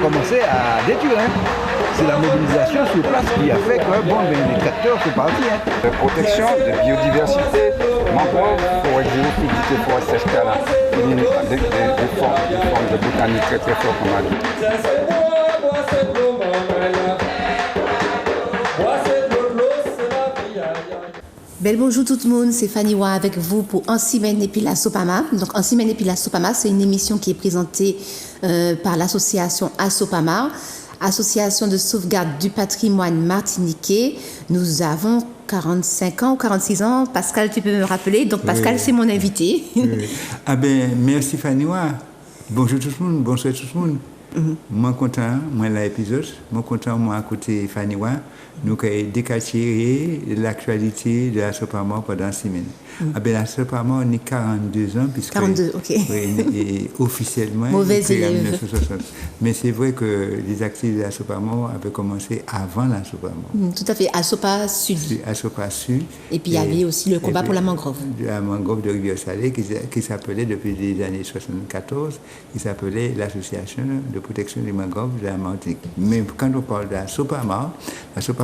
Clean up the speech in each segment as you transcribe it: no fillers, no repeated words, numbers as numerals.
commencé à détruire. Hein. C'est la mobilisation sur place qui a fait que les tracteurs sont partis. Hein. De protection, de biodiversité, mangrove, forêt géophysique, forêt sèche-canal, des formes de botanique très très fortes comme on a dit. Bel bonjour tout le monde, c'est Fanny Wa avec vous pour En Semaine et puis la Sopama. Donc En Semaine et puis la Sopama, c'est une émission qui est présentée par l'association Asopama, Association de sauvegarde du patrimoine martiniquais. Nous avons 45 ans ou 46 ans. Pascal, tu peux me rappeler? Donc Pascal, c'est mon invité. Ah ben, merci Fanny Wa. Bonjour tout le monde, bonsoir tout le monde. Moi content, moi l'épisode, moi content, moi à côté Fanny Wa. Nous avons décalqué l'actualité de la Sopama pendant 6 semaines. Ah ben, la Sopama, on est 42 ans, puisque 42, ok. Et officiellement, Mauvaise élève. en 1960. Mais c'est vrai que les activités de la Sopama avaient commencé avant la Sopama. Tout à fait, à Sopa Sud. À Sopa Sud. Et puis il y avait aussi le combat pour la mangrove. La mangrove de Rivière-Salée, qui s'appelait depuis les années 74, qui s'appelait l'Association de protection des mangroves de la Martinique. Mais quand on parle de la Sopama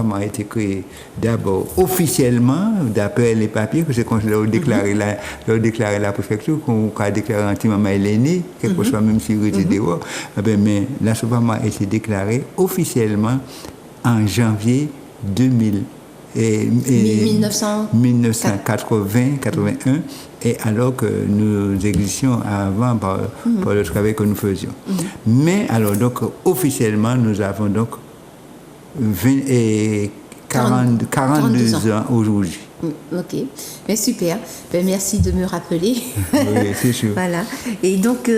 a été créée d'abord officiellement, d'après les papiers, que c'est qu'on leur déclaré la préfecture, qu'on a déclaré anti-maman l'aîné, quelque chose même si il était dehors. Mais la Sopama a été déclarée officiellement en janvier 1980-81, et alors que nous existions avant par le travail que nous faisions. Mais alors donc officiellement nous avons donc 42 ans aujourd'hui. Ok, mais super. Ben, merci de me rappeler. Oui, c'est sûr. Voilà. Et donc,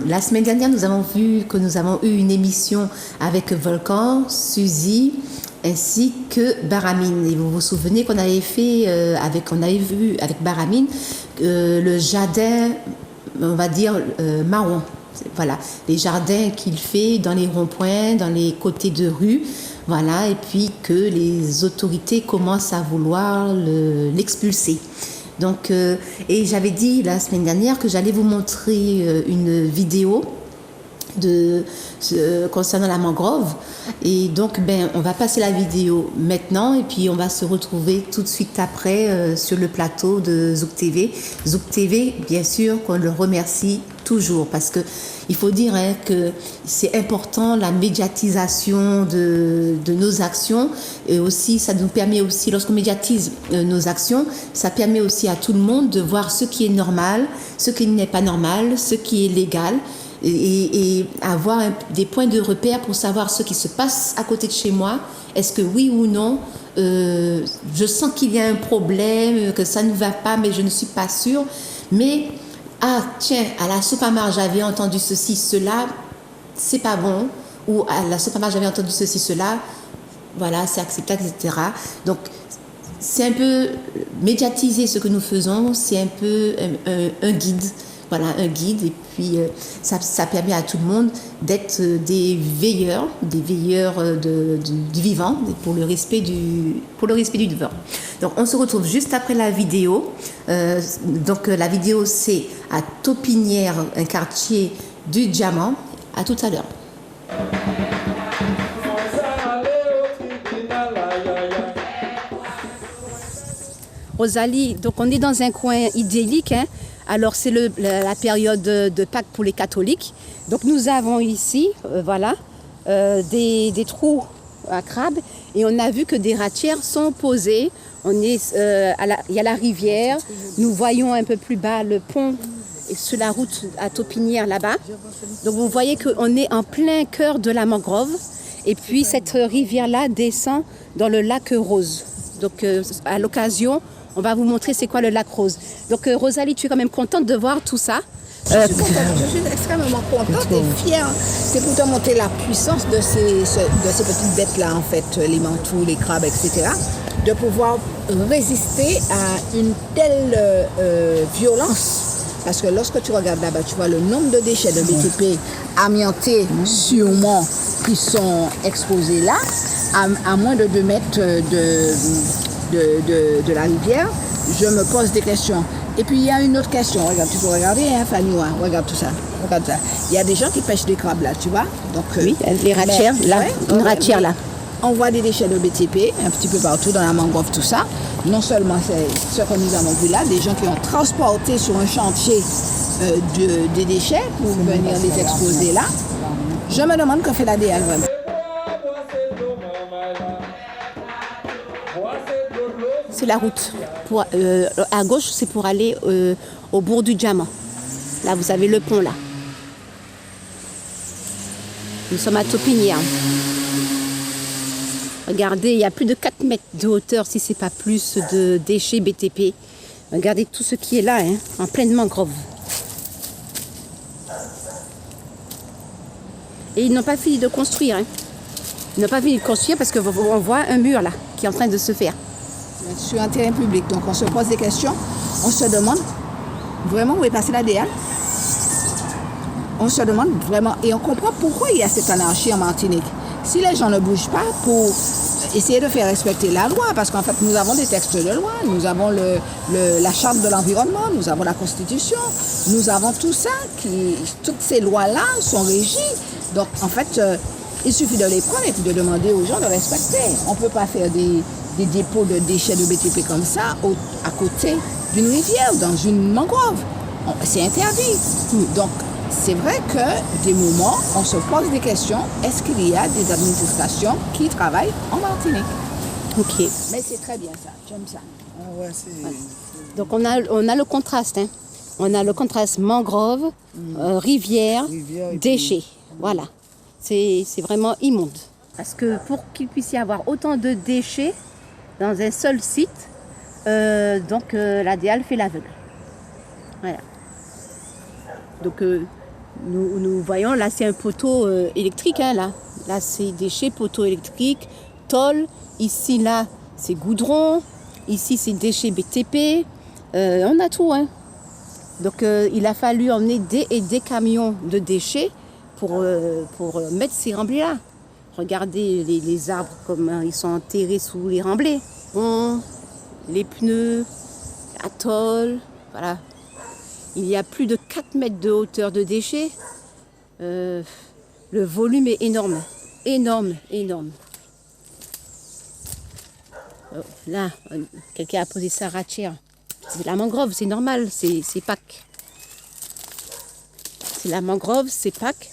la semaine dernière, nous avons vu que nous avons eu une émission avec Volcan, Suzy, ainsi que Baramine. Et vous vous souvenez qu'on avait fait, on avait vu avec Baramine le jardin, on va dire, marron. Voilà, les jardins qu'il fait dans les ronds-points, dans les côtés de rue. Voilà, et puis que les autorités commencent à vouloir l'expulser. Donc, et j'avais dit la semaine dernière que j'allais vous montrer une vidéo concernant la mangrove. Et donc, on va passer la vidéo maintenant et puis on va se retrouver tout de suite après sur le plateau de Zouk TV. Zouk TV, bien sûr, qu'on le remercie toujours parce que il faut dire que c'est important la médiatisation de nos actions et aussi ça nous permet aussi, lorsqu'on médiatise nos actions, ça permet aussi à tout le monde de voir ce qui est normal, ce qui n'est pas normal, ce qui est légal et avoir des points de repère pour savoir ce qui se passe à côté de chez moi. Est-ce que oui ou non, je sens qu'il y a un problème, que ça ne va pas, mais je ne suis pas sûre. Mais ah tiens, à la Sopama j'avais entendu ceci, cela, c'est pas bon, ou à la Sopama j'avais entendu ceci, cela, voilà, c'est acceptable, etc. Donc c'est un peu médiatiser ce que nous faisons, c'est un peu un guide, voilà, un guide, et puis ça permet à tout le monde d'être des veilleurs du vivant, pour le respect du vivant. Donc on se retrouve juste après la vidéo. Donc la vidéo c'est à Taupinière, un quartier du Diamant. À tout à l'heure. Rosalie, donc on est dans un coin idyllique. Alors c'est la période de Pâques pour les catholiques. Donc nous avons ici, des trous à crabes et on a vu que des ratières sont posées. Il y a la rivière. Nous voyons un peu plus bas le pont et sur la route à Taupinière là-bas. Donc vous voyez qu'on est en plein cœur de la mangrove. Et puis cette rivière-là descend dans le lac Rose. Donc à l'occasion, on va vous montrer c'est quoi le lac Rose. Donc Rosalie, tu es quand même contente de voir tout ça? Je suis extrêmement contente et fière. C'est pour te montrer la puissance de ces petites bêtes-là, en fait, les mantous, les crabes, etc. De pouvoir résister à une telle violence. Parce que lorsque tu regardes là-bas, tu vois le nombre de déchets de BTP amiantés sûrement qui sont exposés là, à moins de 2 mètres de la rivière. Je me pose des questions. Et puis il y a une autre question. Regarde, tu peux regarder, Fanny, regarde tout ça. Regarde ça. Il y a des gens qui pêchent des crabes là, tu vois. Donc, Oui, les ratières, là, une ratière là. On voit des déchets de BTP un petit peu partout dans la mangrove, tout ça. Non seulement c'est ce que nous avons vu là, des gens qui ont transporté sur un chantier des déchets pour venir les exposer là. Je me demande que fait la DL vraiment. C'est la route. À gauche, c'est pour aller au bourg du Diamant. Là, vous avez le pont là. Nous sommes à Taupinière. Regardez, il y a plus de 4 mètres de hauteur, si ce n'est pas plus, de déchets BTP. Regardez tout ce qui est là, hein, en pleine mangrove. Et ils n'ont pas fini de construire. Hein. Ils n'ont pas fini de construire parce qu'on voit un mur là, qui est en train de se faire. Sur un terrain public, donc on se pose des questions, on se demande vraiment où est passée la DL. On se demande vraiment, et on comprend pourquoi il y a cette anarchie en Martinique. Si les gens ne bougent pas pour essayer de faire respecter la loi, parce qu'en fait nous avons des textes de loi, nous avons la charte de l'environnement, nous avons la constitution, nous avons tout ça, toutes ces lois-là sont régies. Donc en fait, il suffit de les prendre et puis de demander aux gens de respecter. On ne peut pas faire des dépôts de déchets de BTP comme ça à côté d'une rivière, dans une mangrove. C'est interdit. Donc c'est vrai que des moments, on se pose des questions. Est-ce qu'il y a des administrations qui travaillent en Martinique? Ok. Mais c'est très bien ça, j'aime ça. Voilà. Donc on a le contraste. Hein. On a le contraste mangrove, rivière, déchets. Voilà. C'est vraiment immonde. Parce que pour qu'il puisse y avoir autant de déchets dans un seul site, la DEAL fait l'aveugle. Voilà. Donc nous voyons, là c'est un poteau électrique, hein, là c'est déchets, poteau électrique, tôle, ici là c'est goudron, ici c'est déchets BTP, on a tout. Hein. Donc il a fallu emmener des camions de déchets pour mettre ces remblais là. Regardez les arbres comme ils sont enterrés sous les remblais. Bon, les pneus, la tôle, voilà. Il y a plus de 4 mètres de hauteur de déchets. Le volume est énorme. Énorme, énorme. Là, quelqu'un a posé sa ratière. C'est la mangrove, c'est normal, c'est Pâques. C'est la mangrove, c'est Pâques.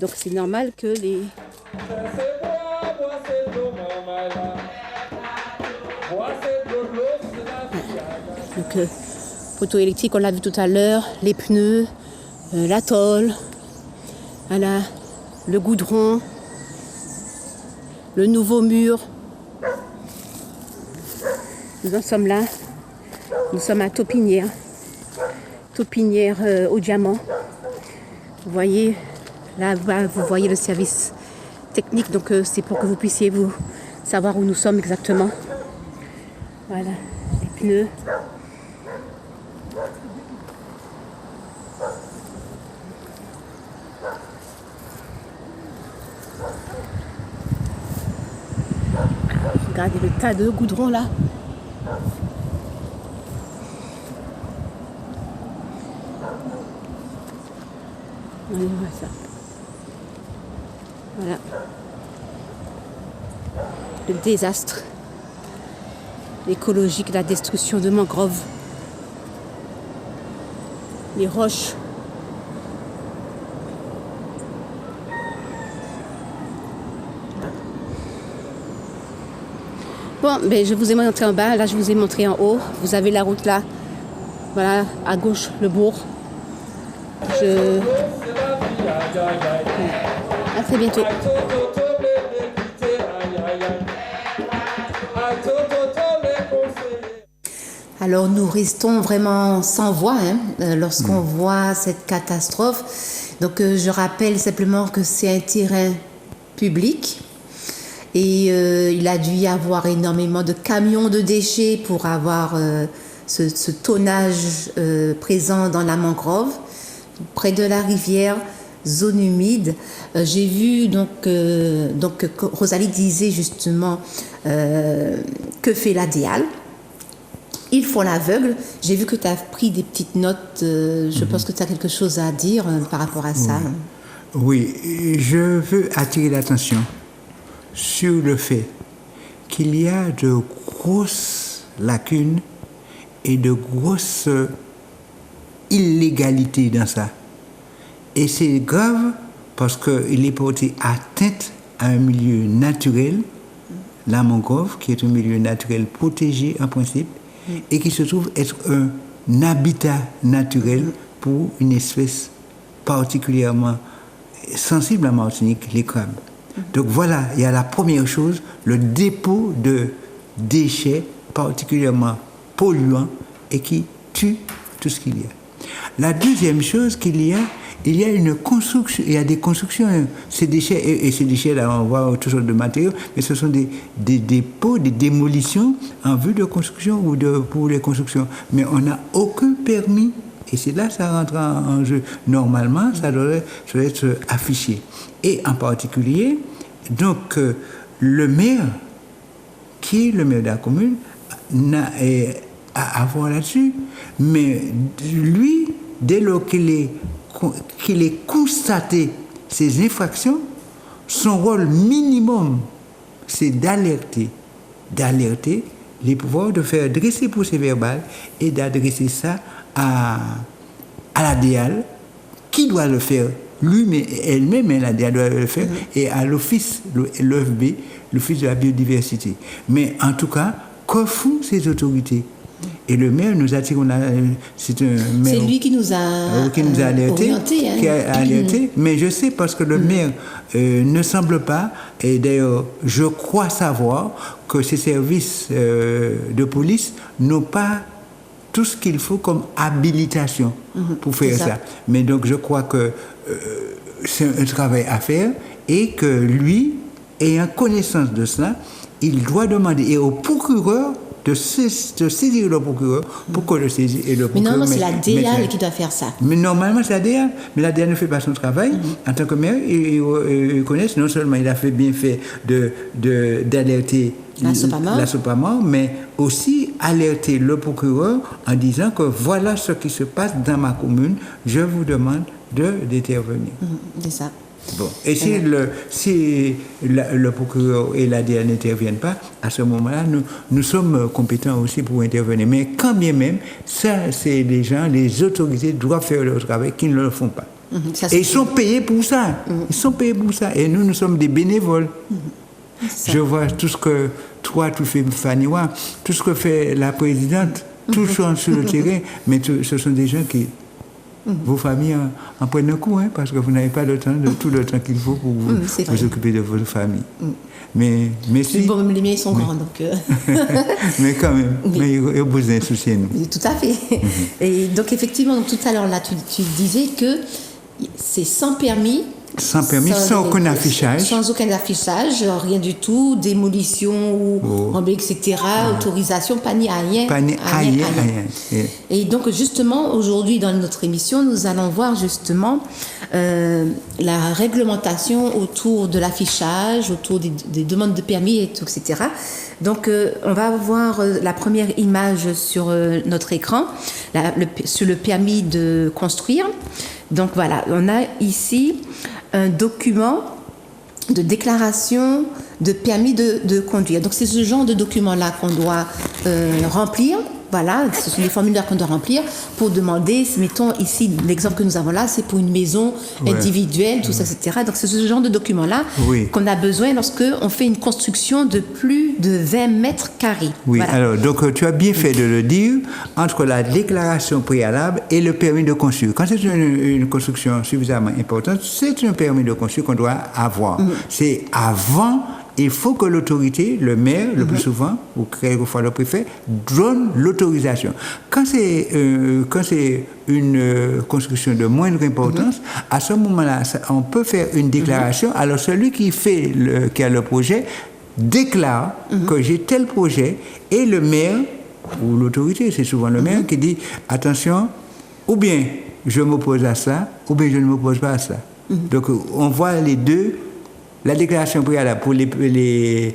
Donc c'est normal que les... Donc, poteau électrique, on l'a vu tout à l'heure, les pneus, la tôle, voilà, le goudron, le nouveau mur. Nous en sommes là. Nous sommes à Taupinière. Taupinière au Diamant. Vous voyez, là, vous voyez le service technique, donc c'est pour que vous puissiez vous savoir où nous sommes exactement. Voilà, les pneus. Regardez le tas de goudron là. On voit ça. Voilà. Le désastre écologique, la destruction de mangroves. Les roches. Bon, ben, je vous ai montré en bas, là je vous ai montré en haut. Vous avez la route là. Voilà, à gauche, le bourg. À très bientôt. Alors nous restons vraiment sans voix lorsqu'on voit cette catastrophe. Donc je rappelle simplement que c'est un terrain public et il a dû y avoir énormément de camions de déchets pour avoir ce tonnage présent dans la mangrove, près de la rivière, zone humide. J'ai vu donc Rosalie disait justement que fait la DEAL. ils font l'aveugle. J'ai vu que tu as pris des petites notes. Je pense que tu as quelque chose à dire par rapport à ça. Oui, je veux attirer l'attention sur le fait qu'il y a de grosses lacunes et de grosses illégalités dans ça. Et c'est grave parce qu'il est porté atteinte à un milieu naturel, la mangrove, qui est un milieu naturel protégé en principe, et qui se trouve être un habitat naturel pour une espèce particulièrement sensible à Martinique, les crabes. Donc voilà, il y a la première chose, le dépôt de déchets particulièrement polluants et qui tue tout ce qu'il y a. La deuxième chose qu'il y a, il y a une construction, il y a des constructions, ces déchets, et ces déchets-là, on voit toutes sortes de matériaux, mais ce sont des dépôts, des démolitions en vue de construction ou pour les constructions. Mais on n'a aucun permis, et c'est là que ça rentre en jeu. Normalement, ça doit être affiché. Et en particulier, donc, le maire, qui est le maire de la commune, n'a à voir là-dessus, mais lui, dès lors qu'il ait constaté ces infractions, son rôle minimum, c'est d'alerter les pouvoirs, de faire dresser procès-verbal et d'adresser ça à la DEAL, qui doit le faire lui, mais elle-même, la DEAL doit le faire, et à l'office, l'OFB, l'Office de la biodiversité. Mais en tout cas, que font ces autorités? Et le maire nous a tiré, c'est lui qui nous a alerté, orienté, hein. Qui a alerté, mais je sais parce que le maire ne semble pas, et d'ailleurs je crois savoir que ces services de police n'ont pas tout ce qu'il faut comme habilitation pour faire ça. Mais donc je crois que c'est un travail à faire et que lui, ayant connaissance de cela, il doit demander et au procureur de saisir le procureur pour que le saisisse. Et le procureur, mais non, c'est la DEAL qui doit faire ça. Mais normalement, c'est la DEAL. Mais la DEAL ne fait pas son travail. En tant que maire, ils connaissent, non seulement il a bien fait d'alerter la SOPAMA, mais aussi alerter le procureur en disant que voilà ce qui se passe dans ma commune, je vous demande d'intervenir. C'est ça. Bon. Et si le procureur et la DEAL n'interviennent pas, à ce moment-là, nous sommes compétents aussi pour intervenir. Mais quand bien même, ça, c'est les autorités doivent faire leur travail, qui ne le font pas. Et ils sont payés pour ça. Ils sont payés pour ça. Et nous sommes des bénévoles. Je vois tout ce que toi, tu fais, Faniwa, tout ce que fait la présidente, tous sont sur le terrain, mais ce sont des gens qui... Vos familles en prennent un coup, parce que vous n'avez pas tout le temps qu'il faut pour vous occuper de votre famille. Mais si... Bon, les miens, ils sont grands, donc... mais quand même, mais il y a besoin de soucier nous. Tout à fait. Et donc, effectivement, donc, tout à l'heure, là, tu disais que c'est sans permis... Sans permis, sans aucun affichage. Sans aucun affichage, rien du tout, démolition, etc., autorisation, pas ni rien. Et donc, justement, aujourd'hui, dans notre émission, nous allons voir justement la réglementation autour de l'affichage, autour des demandes de permis, etc. Donc, on va voir la première image sur notre écran, sur le permis de construire. Donc, voilà, on a ici un document de déclaration de permis de conduire. Donc, c'est ce genre de document-là qu'on doit remplir. Voilà, ce sont des formulaires qu'on doit remplir pour demander, mettons ici, l'exemple que nous avons là, c'est pour une maison individuelle, tout ça, etc. Donc, c'est ce genre de document-là qu'on a besoin lorsqu'on fait une construction de plus de 20 mètres carrés. Oui, voilà. Alors, donc, tu as bien fait de le dire, entre la déclaration préalable et le permis de construire. Quand c'est une construction suffisamment importante, c'est un permis de construire qu'on doit avoir. C'est avant... Il faut que l'autorité, le maire, le plus souvent, ou quelquefois le préfet, donne l'autorisation. Quand c'est une construction de moindre importance, à ce moment-là, on peut faire une déclaration. Alors celui qui a le projet déclare que j'ai tel projet, et le maire, ou l'autorité, c'est souvent le maire qui dit, attention, ou bien je m'oppose à ça, ou bien je ne m'oppose pas à ça. Donc on voit les deux La déclaration préalable pour les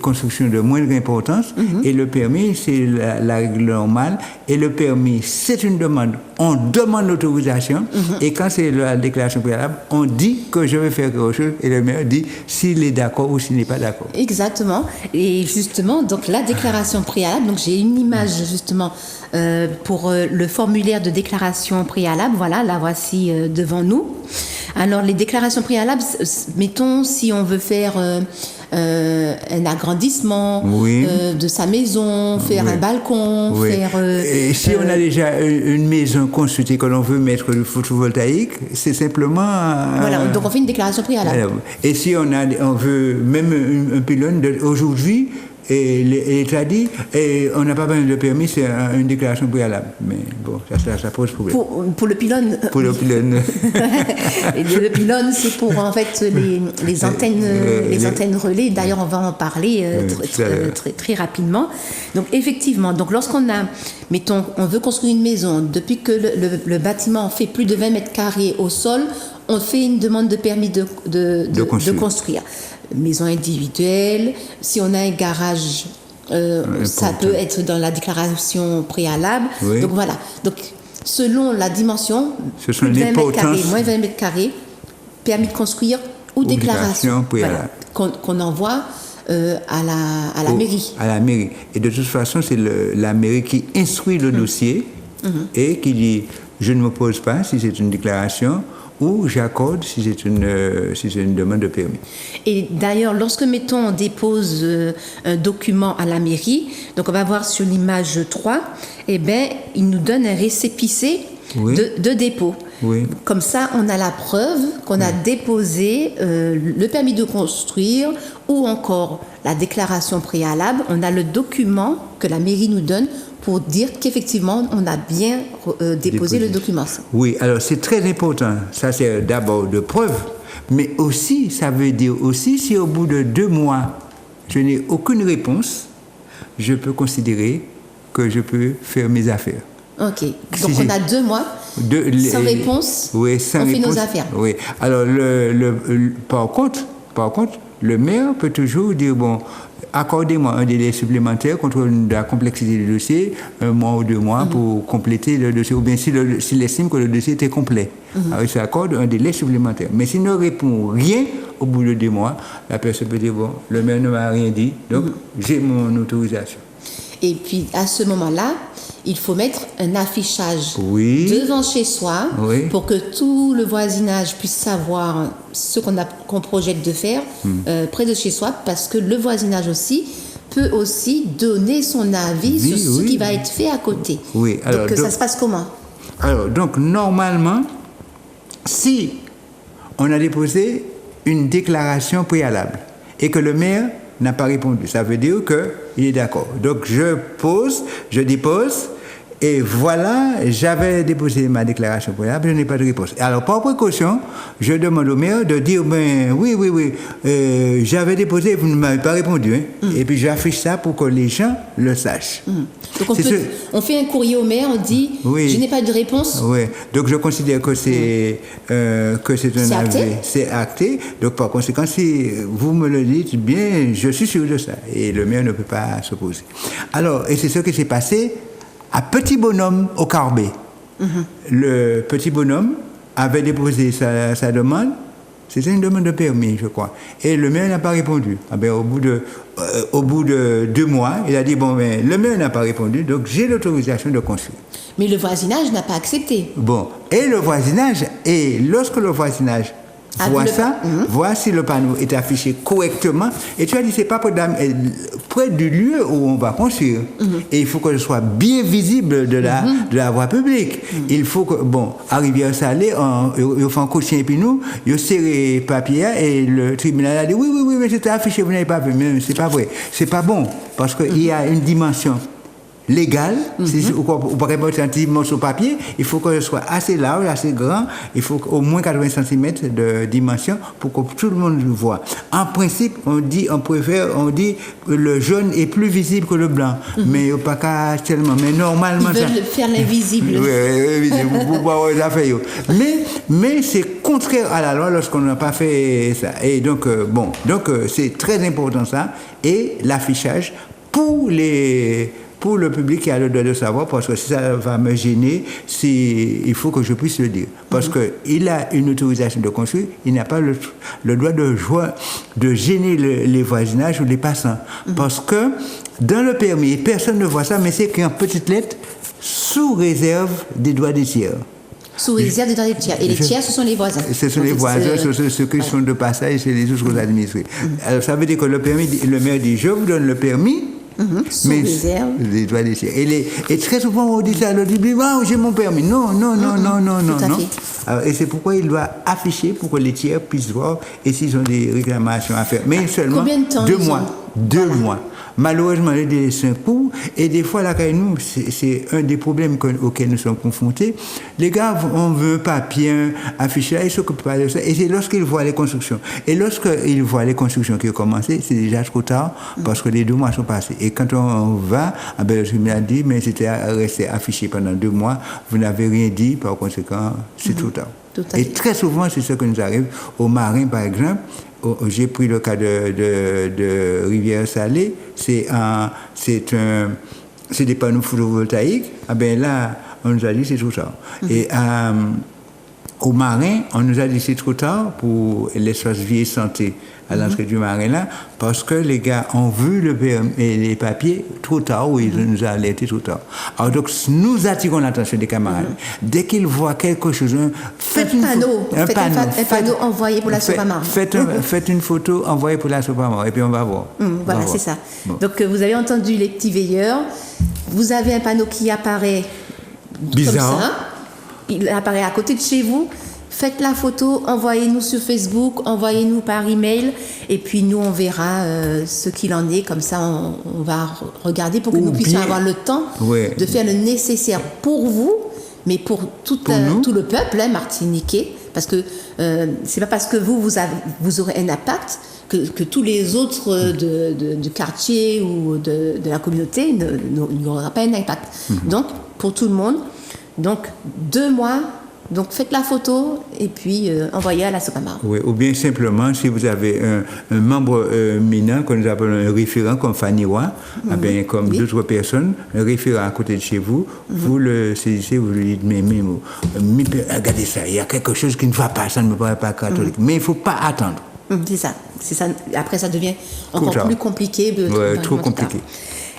constructions de moindre importance et le permis, c'est la règle normale. Et le permis, c'est une demande. On demande l'autorisation et quand c'est la déclaration préalable, on dit que je vais faire quelque chose et le maire dit s'il est d'accord ou s'il n'est pas d'accord. Exactement. Et justement, donc la déclaration préalable, donc j'ai une image justement pour le formulaire de déclaration préalable. Voilà, la voici devant nous. Alors les déclarations préalables, mettons si on veut faire un agrandissement de sa maison, faire un balcon, faire... Et si on a déjà une maison construite et que l'on veut mettre du photovoltaïque, c'est simplement... voilà, donc on fait une déclaration préalable. Et si on veut même un pylône aujourd'hui, et l'État dit, on n'a pas besoin de permis, c'est une déclaration préalable. Mais bon, ça pose problème. Pour le pylône. Pour le pylône. Et le pylône, c'est pour en fait les antennes, les antennes relais. D'ailleurs, on va en parler très rapidement. Donc effectivement, donc lorsqu'on a, mettons, on veut construire une maison, depuis que le bâtiment fait plus de 20 mètres carrés au sol, on fait une demande de permis de construire. Maison individuelle, si on a un garage, ça peut être dans la déclaration préalable. Oui. Donc voilà. Donc selon la dimension, ce sont plus de 20 mètres carrés, moins 20 mètres carrés, permis de construire ou déclaration préalable. Voilà, qu'on envoie à la mairie. À la mairie. Et de toute façon, c'est la mairie qui instruit le dossier et qui dit je ne m'oppose pas si c'est une déclaration ou j'accorde si c'est une demande de permis. Et d'ailleurs, lorsque, mettons, on dépose un document à la mairie, donc on va voir sur l'image 3, eh bien, il nous donne un récépissé de dépôt. Oui. Comme ça, on a la preuve qu'on a déposé le permis de construire ou encore la déclaration préalable. On a le document que la mairie nous donne pour dire qu'effectivement, on a bien déposé le document. Oui, alors c'est très important. Ça, c'est d'abord de preuve. Mais aussi, ça veut dire aussi, si au bout de 2 mois, je n'ai aucune réponse, je peux considérer que je peux faire mes affaires. OK. Donc, on a 2 mois sans réponse, on fait nos affaires. Oui. Alors, par contre, le maire peut toujours dire, bon, accordez-moi un délai supplémentaire contre la complexité du dossier, 1 mois ou 2 mois pour compléter le dossier, ou bien s'il estime que le dossier était complet. Alors il s'accorde un délai supplémentaire. Mais s'il ne répond rien au bout de 2 mois, la personne peut dire, bon, le maire ne m'a rien dit, donc j'ai mon autorisation. Et puis à ce moment-là, il faut mettre un affichage devant chez soi pour que tout le voisinage puisse savoir ce qu'on projette de faire près de chez soi, parce que le voisinage aussi peut aussi donner son avis sur ce qui va être fait à côté. Oui. Alors, donc ça se passe comment? Alors, donc normalement, si on a déposé une déclaration préalable et que le maire n'a pas répondu, ça veut dire qu'il est d'accord. Donc je dépose, et voilà, j'avais déposé ma déclaration préalable, je n'ai pas de réponse. Alors, par précaution, je demande au maire de dire, oui, j'avais déposé, vous ne m'avez pas répondu. Hein. Et puis, j'affiche ça pour que les gens le sachent. Donc, on fait un courrier au maire, on dit, je n'ai pas de réponse. Oui, donc je considère que c'est un avis, c'est acté. Donc, par conséquent, si vous me le dites bien, je suis sûr de ça. Et le maire ne peut pas s'opposer. Alors, et c'est ce qui s'est passé à Petit Bonhomme au Carbet. Le Petit Bonhomme avait déposé sa demande. C'était une demande de permis, je crois. Et le maire n'a pas répondu. Au bout de 2 mois, il a dit, bon, mais le maire n'a pas répondu, donc j'ai l'autorisation de construire. Mais le voisinage n'a pas accepté. Bon, et lorsque le voisinage voit si le panneau est affiché correctement, et tu as dit, c'est pas près du lieu où on va construire. Et il faut que ce soit bien visible de la voie publique. Il faut que, à Rivière-Salée, ils font un coup de chien et puis nous, ils serrent papier et le tribunal a dit, oui, mais c'était affiché, vous n'avez pas vu. Mais c'est pas vrai. C'est pas bon, parce qu'il y a une dimension. légal. On ne peut pas mettre un petit morceau de papier. Il faut que ce soit assez large, assez grand. Il faut au moins 80 cm de dimension pour que tout le monde le voit. En principe, on dit le jaune est plus visible que le blanc. Mais pas qu'à tellement. Mais normalement, ils veulent faire l'invisible. Oui, mais c'est contraire à la loi lorsqu'on n'a pas fait ça. Et donc, c'est très important ça. Et l'affichage pour le public qui a le droit de savoir, parce que si ça va me gêner, il faut que je puisse le dire. Parce qu'il a une autorisation de construire, il n'a pas le droit de gêner les voisinages ou les passants. Parce que dans le permis, personne ne voit ça, mais c'est écrit en petites lettres, sous réserve des droits des tiers. Sous réserve des droits des tiers. Et les tiers, ce sont les voisins. Ce sont les voisins, ceux qui sont de passage, c'est les autres administrés. Alors ça veut dire que le maire dit, je vous donne le permis, mais les droits des tiers. Et très souvent on dit ça, on dit, j'ai mon permis. Non. Alors, et c'est pourquoi il doit afficher pour que les tiers puissent voir et s'ils ont des réclamations à faire. Mais seulement combien de temps 2 mois. 2 mois. Malheureusement, les délais sont courts et des fois, là, nous, c'est un des problèmes auxquels nous sommes confrontés. Les gars, on veut pas bien afficher, ils ne s'occupent pas de ça. Et c'est lorsqu'ils voient les constructions. Et lorsqu'ils voient les constructions qui ont commencé, c'est déjà trop tard parce que les 2 mois sont passés. Et quand on va, le tribunal a dit, mais c'était resté affiché pendant 2 mois, vous n'avez rien dit, par conséquent, c'est trop tard. Et très souvent, c'est ce que nous arrive aux marins, par exemple. J'ai pris le cas de Rivière-Salée, c'est des panneaux photovoltaïques. Là, on nous a dit c'est trop tard. Et aux marins, on nous a dit c'est trop tard pour l'espace vie et santé à l'entrée du marin là, parce que les gars ont vu les papiers trop tard, ou ils nous ont alertés trop tard. Alors donc, nous attirons l'attention des camarades. Dès qu'ils voient quelque chose, faites un panneau envoyé pour la Sopamar. Faites une photo envoyée pour la Sopamar, et puis on va voir. Voilà, c'est ça. Bon. Donc, vous avez entendu les petits veilleurs. Vous avez un panneau qui apparaît bizarre. Comme ça. Il apparaît à côté de chez vous. Faites la photo, envoyez-nous sur Facebook, envoyez-nous par email, et puis nous on verra ce qu'il en est. Comme ça, on va regarder pour que nous puissions avoir le temps de faire le nécessaire pour vous, mais pour tout le peuple martiniquais, parce que c'est pas parce que vous aurez un impact que tous les autres du quartier ou de la communauté n'auront pas un impact. Donc pour tout le monde, donc 2 mois. Donc faites la photo et puis envoyez à la Sopamar. Oui, ou bien simplement, si vous avez un membre minant, que nous appelons un référent comme Fanny Roy, comme d'autres personnes, un référent à côté de chez vous, vous le saisissez, vous lui dites, mais regardez ça, il y a quelque chose qui ne va pas, ça ne me paraît pas catholique. Mais il ne faut pas attendre. C'est ça. Après, ça devient encore plus compliqué. Trop compliqué.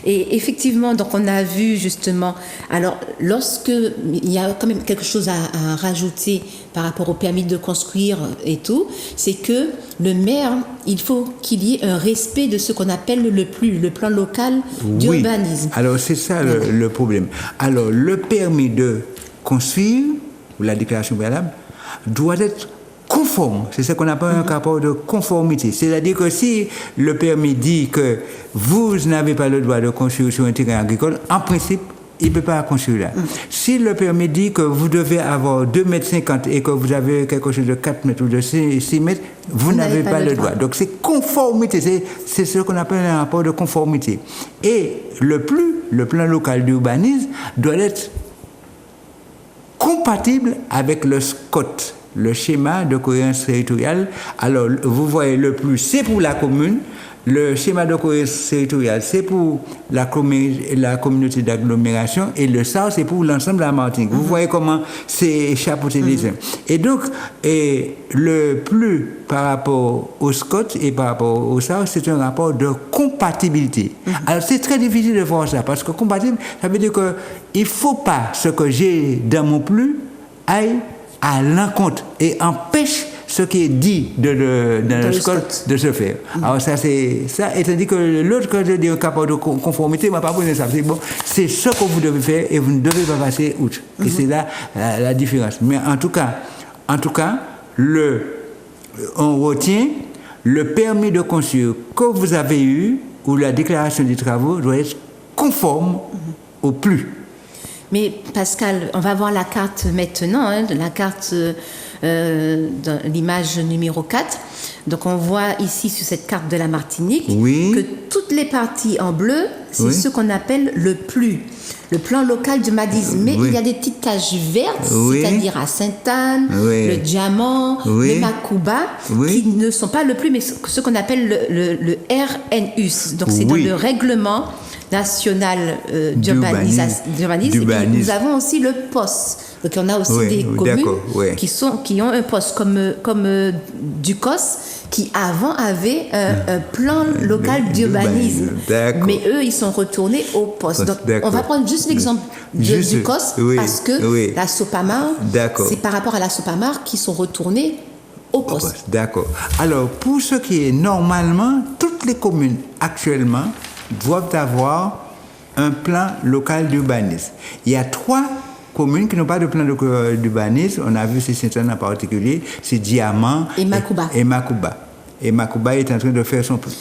Et effectivement, donc on a vu justement, alors lorsque il y a quand même quelque chose à rajouter par rapport au permis de construire et tout, c'est que le maire, il faut qu'il y ait un respect de ce qu'on appelle le plan local d'urbanisme. Alors c'est ça le problème. Alors le permis de construire, ou la déclaration préalable, doit être conforme, c'est ce qu'on appelle un rapport de conformité. C'est-à-dire que si le permis dit que vous n'avez pas le droit de construire sur un terrain agricole, en principe, il ne peut pas construire là. Si le permis dit que vous devez avoir 2,50 mètres et que vous avez quelque chose de 4 mètres ou de 6 mètres, vous n'avez pas le droit. Donc c'est conformité, c'est ce qu'on appelle un rapport de conformité. Et le plan local d'urbanisme doit être compatible avec le SCOT, le schéma de cohérence territoriale. Alors, vous voyez, le plus, c'est pour la commune. Le schéma de cohérence territoriale, c'est pour la communauté d'agglomération. Et le SAR, c'est pour l'ensemble de la Martinique. Vous voyez comment c'est chapeauté les uns. Et donc, le plus par rapport au SCOT et par rapport au SAR, c'est un rapport de compatibilité. Alors, c'est très difficile de voir ça, parce que compatible, ça veut dire qu'il ne faut pas ce que j'ai dans mon plus aille à l'encontre et empêche ce qui est dit dans le SCOT de se faire. Alors ça, c'est ça, et tandis que l'autre, quand je dis un rapport de conformité, ne m'a pas posé ça. C'est bon, c'est ce que vous devez faire et vous ne devez pas passer outre. Et c'est là la différence. Mais en tout cas, on retient le permis de construire que vous avez eu ou la déclaration des travaux doit être conforme au plus. Mais Pascal, on va voir la carte maintenant, hein, la carte dans l'image numéro 4. Donc on voit ici sur cette carte de la Martinique Oui. que toutes les parties en bleu, c'est Oui. ce qu'on appelle le PLU, le plan local d'humanisme. Mais Oui. il y a des petites taches vertes, Oui. c'est-à-dire à Sainte-Anne, Oui. le Diamant, Oui. le Macouba, Oui. qui ne sont pas le PLU, mais ce qu'on appelle le RNUS. Donc c'est dans Oui. le règlement national d'urbanisme. Et puis, nous avons aussi le POS. Donc on a aussi Oui, des oui, communes d'accord, oui. qui ont un POS comme Ducos, qui avant avait un plan local d'urbanisme. D'accord. Mais eux, ils sont retournés au POS. Donc D'accord. on va prendre juste l'exemple de Juste, Ducos oui, parce que oui. la Sopamar, D'accord. c'est par rapport à la Sopamar qu'ils sont retournés au POS. D'accord. Alors, pour ce qui est normalement, toutes les communes actuellement doivent avoir un plan local d'urbanisme. Il y a 3 communes qui n'ont pas de plan d'urbanisme. On a vu c'est Sainte-Anne en particulier, c'est Diamant Et Macouba. Et Macouba est en train de faire son plan.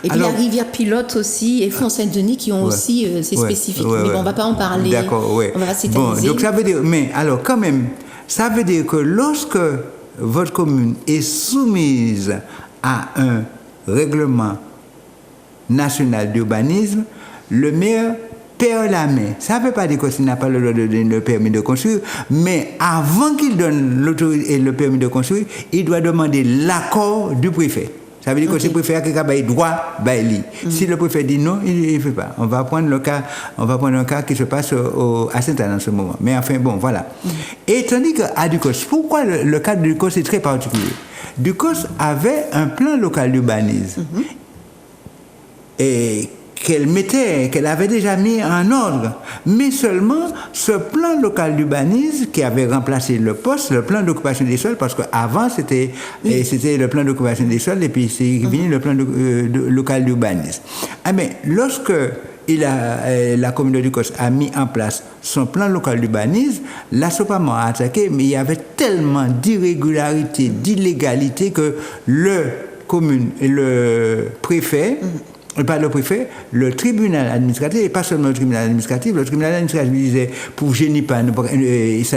Et puis la rivière Pilote aussi, et Font-Saint-Denis qui ont Ouais. aussi ces Ouais, spécifiques. ouais, Mais ouais. bon, on ne va pas en parler. D'accord, ouais. On va Bon, s'éterniser. donc ça veut dire, mais alors quand même, ça veut dire que lorsque votre commune est soumise à un règlement national d'urbanisme, le maire perd la main. Ça ne veut pas dire qu'il n'a pas le droit de donner le permis de construire, mais avant qu'il donne l'autorité et le permis de construire, il doit demander l'accord du préfet. Ça veut dire que c'est le préfet qui a le droit d'aller. Si le préfet dit non, il ne fait pas. On va prendre un cas qui se passe à Sainte-Anne en ce moment. Mais enfin, bon, voilà. Et tandis qu'à Ducos, pourquoi le cas de Ducos est très particulier? Ducos avait un plan local d'urbanisme. Et qu'elle avait déjà mis en ordre. Mais seulement ce plan local d'urbanisme qui avait remplacé le poste, le plan d'occupation des sols, parce qu'avant c'était le plan d'occupation des sols et puis c'est venu le plan local d'urbanisme. Ah mais lorsque la commune de Ducos a mis en place son plan local d'urbanisme, la Sopamar a attaqué, mais il y avait tellement d'irrégularités, d'illégalités que le préfet, pas le préfet, le tribunal administratif, et pas seulement le tribunal administratif disait pour Génipa, ça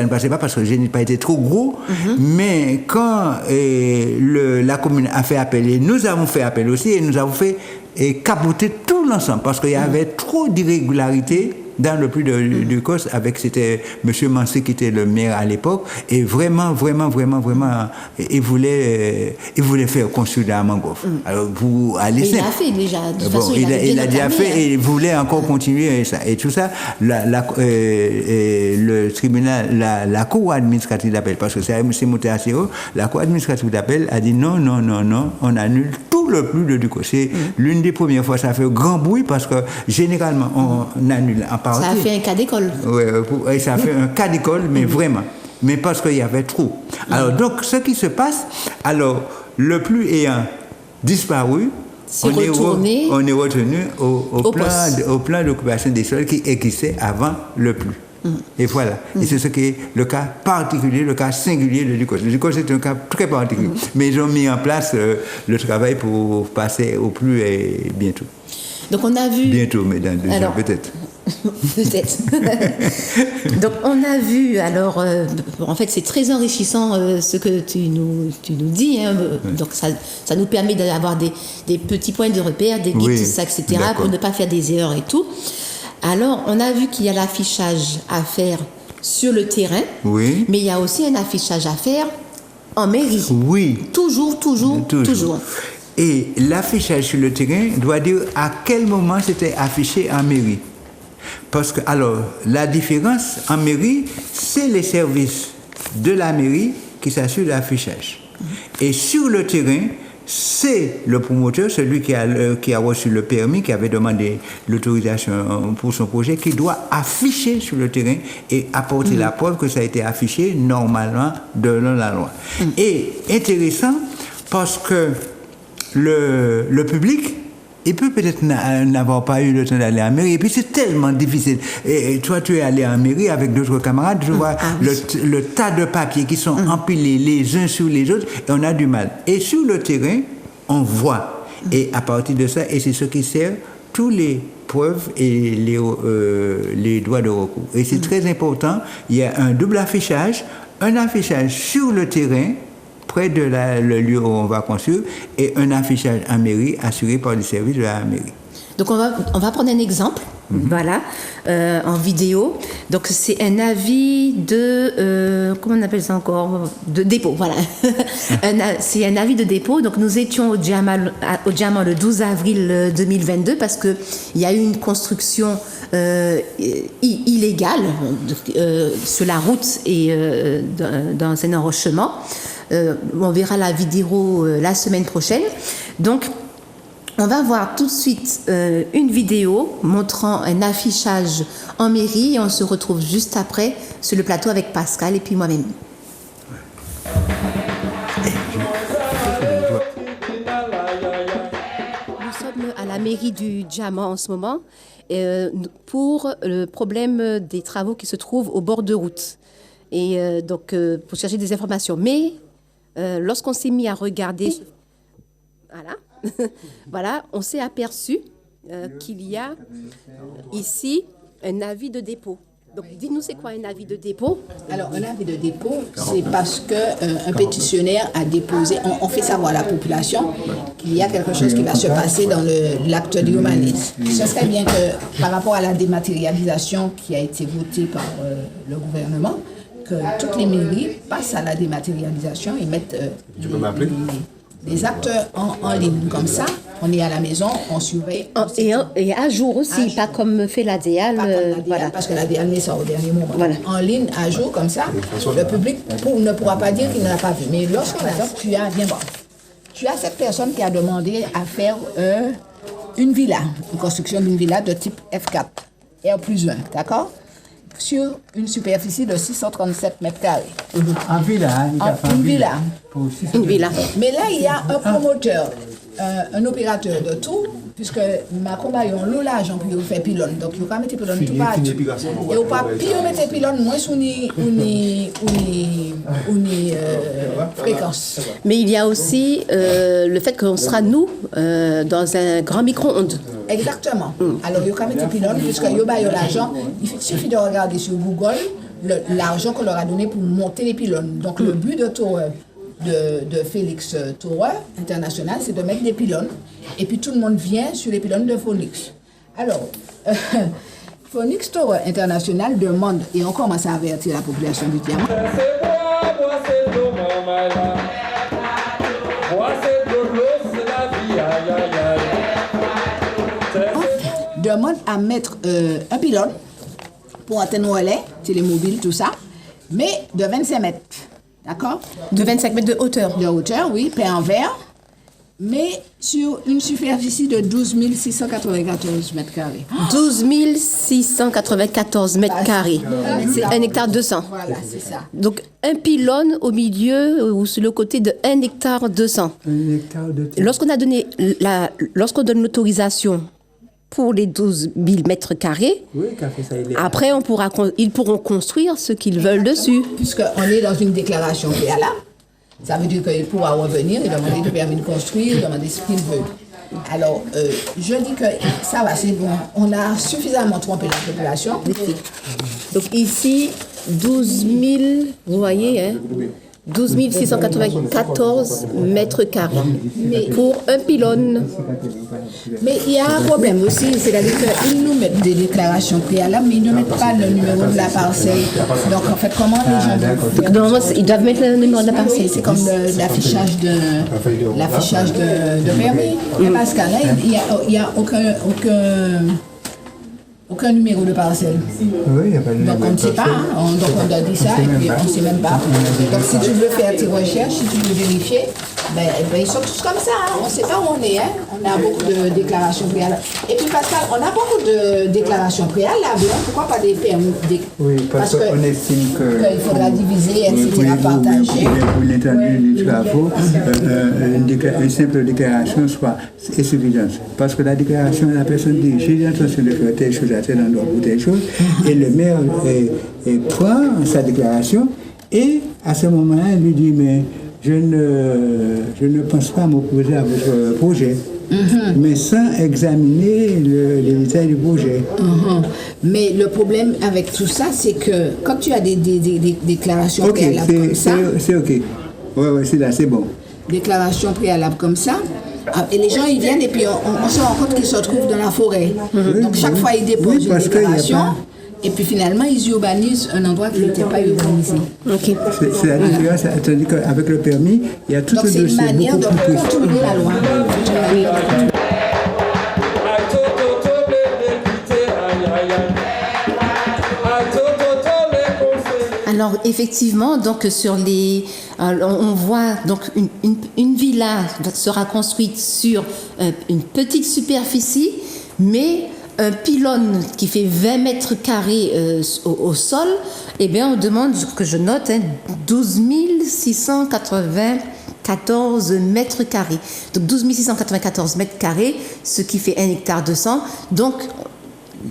ne passait pas parce que Génipa était trop gros, mais quand la commune a fait appel, et nous avons fait appel aussi, et nous avons fait capoter tout l'ensemble, parce qu'il y avait trop d'irrégularités dans le plus du COS, c'était M. Mansé qui était le maire à l'époque, et vraiment, il voulait faire construire la mangrove. Alors, vous allez il l'a fait déjà, de toute façon, il a déjà fait, et il voulait encore continuer ça. Et tout ça, le tribunal, la cour administrative d'appel, parce que c'est monté assez haut, la cour administrative d'appel a dit non, on annule tout le plus de Ducos. C'est l'une des premières fois, ça fait grand bruit, parce que généralement, on annule en partie. Ça a fait un cas d'école. Oui, ça a fait un cas d'école, mais vraiment. Mais parce qu'il y avait trop. Alors, donc, ce qui se passe, alors, le plus ayant disparu, on est retenu au plan d'occupation des sols qui existait avant le plus. Et voilà. Et c'est ce qui est le cas particulier, le cas singulier de Ducos. Le Ducos est un cas très particulier. Mais ils ont mis en place le travail pour passer au plus bientôt. Donc on a vu... Bientôt, mais dans 2 ans peut-être. Peut-être. Donc on a vu, alors, en fait c'est très enrichissant ce que tu nous dis, hein, donc ça nous permet d'avoir des petits points de repère, des guides, tout ça, etc., pour ne pas faire des erreurs et tout. Alors on a vu qu'il y a l'affichage à faire sur le terrain, mais il y a aussi un affichage à faire en mairie. Oui. Toujours. Et l'affichage sur le terrain doit dire à quel moment c'était affiché en mairie. Parce que, alors, la différence en mairie, c'est les services de la mairie qui s'assurent de l'affichage. Et sur le terrain, c'est le promoteur, celui qui a reçu le permis, qui avait demandé l'autorisation pour son projet, qui doit afficher sur le terrain et apporter la preuve que ça a été affiché normalement selon la loi. Et intéressant, parce que le public, il peut peut-être n'avoir pas eu le temps d'aller en mairie. Et puis c'est tellement difficile. Et toi, tu es allé en mairie avec d'autres camarades, tu vois le tas de papiers qui sont empilés les uns sur les autres, et on a du mal. Et sur le terrain, on voit. Et à partir de ça, et c'est ce qui sert tous les preuves et les droits de recours. Et c'est très important, il y a un double affichage, un affichage sur le terrain, près de le lieu où on va construire, et un affichage en mairie assuré par les services de la mairie. Donc on va prendre un exemple, voilà, en vidéo. Donc c'est un avis de, comment on appelle ça encore, de dépôt, voilà. C'est un avis de dépôt. Donc nous étions au Diamant le 12 avril 2022 parce que il y a eu une construction illégale sur la route et dans un enrochement. On verra la vidéo la semaine prochaine. Donc on va voir tout de suite une vidéo montrant un affichage en mairie et on se retrouve juste après sur le plateau avec Pascal et puis moi-même. Nous sommes à la mairie du Diamant en ce moment pour le problème des travaux qui se trouvent au bord de route. Et donc pour chercher des informations. Mais lorsqu'on s'est mis à regarder... Voilà. Voilà, on s'est aperçu qu'il y a ici un avis de dépôt. Donc, dis-nous, c'est quoi un avis de dépôt? Alors, un avis de dépôt, c'est parce qu'un pétitionnaire a déposé, on fait savoir à la population qu'il y a quelque chose qui va se passer dans l'acte d'humanisme. Ce serait bien que, par rapport à la dématérialisation qui a été votée par le gouvernement, que toutes les mairies passent à la dématérialisation et mettent les actes en ligne. Comme ça, on est à la maison, on surveille. Et à jour aussi, pas comme fait la DEAL. Voilà. Parce que la DEAL met ça au dernier moment. Voilà. En ligne, à jour, comme ça, le public ne pourra pas dire qu'il ne l'a pas vu. Mais lorsqu'on a, viens voir, tu as cette personne qui a demandé à faire une villa, une construction d'une villa de type F4, R+1, d'accord? Sur une superficie de 637 mètres carrés. En villa, une villa. Une villa. Mais là, il y a un promoteur, un opérateur de tout, puisque ma compagnon loue l'argent pour faire pylône. Donc, il ne faut pas mettre pylône tout partout. Et il ne faut pas mettre pylône moins sous une fréquence. Mais il y a aussi le fait qu'on sera, nous, dans un grand micro-ondes. Exactement. Alors, il faut pas mettre pylône, puisque il y a l'argent. Il suffit de regarder sur Google l'argent qu'on leur a donné pour monter les pylônes. Donc, le but de Félix Tower International, c'est de mettre des pylônes. Et puis tout le monde vient sur les pylônes de Phoenix. Alors, Phoenix Tower International demande, et on commence à avertir la population du Diamant, demande à mettre un pylône pour antenne relais, télémobile, tout ça, mais de 25 mètres. D'accord? De 25 mètres de hauteur. De hauteur, oui, peint en vert, mais sur une superficie de 12 694 mètres carrés. 12 694 mètres carrés. C'est 1 hectare 200. Voilà, c'est ça. Donc, un pylône au milieu ou sur le côté de 1 hectare 200. 1 hectare de terre. Lorsqu'on donne l'autorisation pour les 12 000 mètres carrés, Oui, qu'a fait ça, après, ils pourront construire ce qu'ils veulent dessus. Puisqu'on est dans une déclaration préalable, ça veut dire qu'il pourra revenir et demander le permis de construire, demander ce qu'il veut. Alors, je dis que ça va, c'est bon. On a suffisamment trompé la population. Donc ici, 12 000, vous voyez, hein, 12 694 mètres carrés pour un pylône. Mais il y a un problème aussi, c'est-à-dire qu'ils nous mettent des déclarations préalables, mais ils ne mettent pas le numéro de la parcelle. Donc en fait, comment les gens doivent... Normalement, ils doivent mettre le numéro de la parcelle. Oui, c'est comme l'affichage de permis. Parce que là, il n'y a aucun numéro de parcelle. Oui, il n'y a pas de Donc on ne sait pas, hein. Donc on a dit ça et puis on ne sait même pas. Donc si tu veux faire tes recherches, si tu veux vérifier, ben, ils sont tous comme ça, hein. On ne sait pas où on est, hein. On a beaucoup de déclarations préalables. Et puis Pascal, on a beaucoup de déclarations préalables, hein. Pourquoi pas des permis? Oui, parce qu'on estime qu'il faudra diviser, etc., partager. Pour l'étendue des travaux, une simple déclaration soit suffisante. Parce que la déclaration, la personne dit j'ai l'intention de faire telle chose à tel endroit ou telle chose, et le maire prend sa déclaration et à ce moment-là, il lui dit mais je ne pense pas m'opposer à votre projet. mais sans examiner les détails du projet. Mais le problème avec tout ça, c'est que quand tu as des déclarations Ok, préalables comme ça, c'est ok. Ouais, c'est là, c'est bon. déclarations préalables comme ça, et les gens ils viennent et puis on se rend compte qu'ils se retrouvent dans la forêt. Donc chaque fois ils déposent une parce qu'il y a déclaration. pas- Et puis finalement, ils urbanisent un endroit qui n'était pas urbanisé. Ok. C'est la différence, tandis qu'avec le permis, il y a tout Donc un c'est une dossier manière beaucoup de plus précis. contourner la loi. Alors effectivement, donc sur les, on voit donc une villa sera construite sur une petite superficie, mais un pylône qui fait 20 mètres carrés au sol, eh bien on demande, que je note, 12 694 mètres carrés. Donc 12 694 mètres carrés, ce qui fait 1 hectare 200. Donc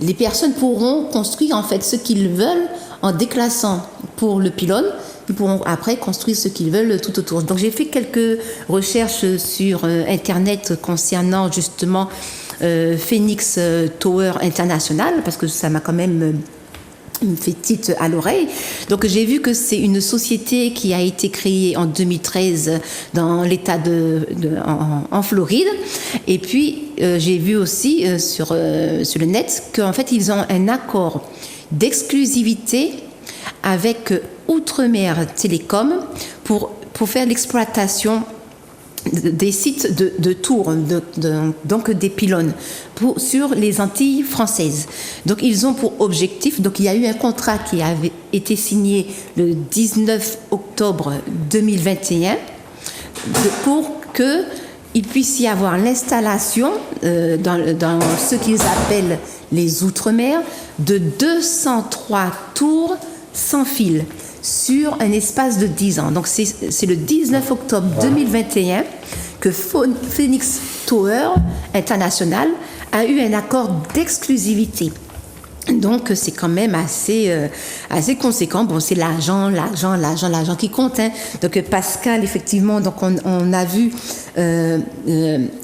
les personnes pourront construire en fait ce qu'ils veulent en déclassant pour le pylône. Ils pourront après construire ce qu'ils veulent tout autour. Donc j'ai fait quelques recherches sur Internet concernant justement Phoenix Tower International, parce que ça m'a quand même fait titre à l'oreille. Donc j'ai vu que c'est une société qui a été créée en 2013 dans l'État en Floride. Et puis j'ai vu aussi sur le net qu'en fait ils ont un accord d'exclusivité avec Outre-mer Télécom pour faire l'exploitation des sites de tours, donc des pylônes, sur les Antilles françaises. Donc ils ont pour objectif, donc il y a eu un contrat qui avait été signé le 19 octobre 2021 pour qu'il puisse y avoir l'installation dans ce qu'ils appellent les Outre-mer de 203 tours sans fil sur un espace de 10 ans. Donc c'est le 19 octobre 2021 que Phoenix Tower International a eu un accord d'exclusivité. Donc c'est quand même assez conséquent. Bon, c'est l'argent qui compte. Donc Pascal, effectivement, donc on a vu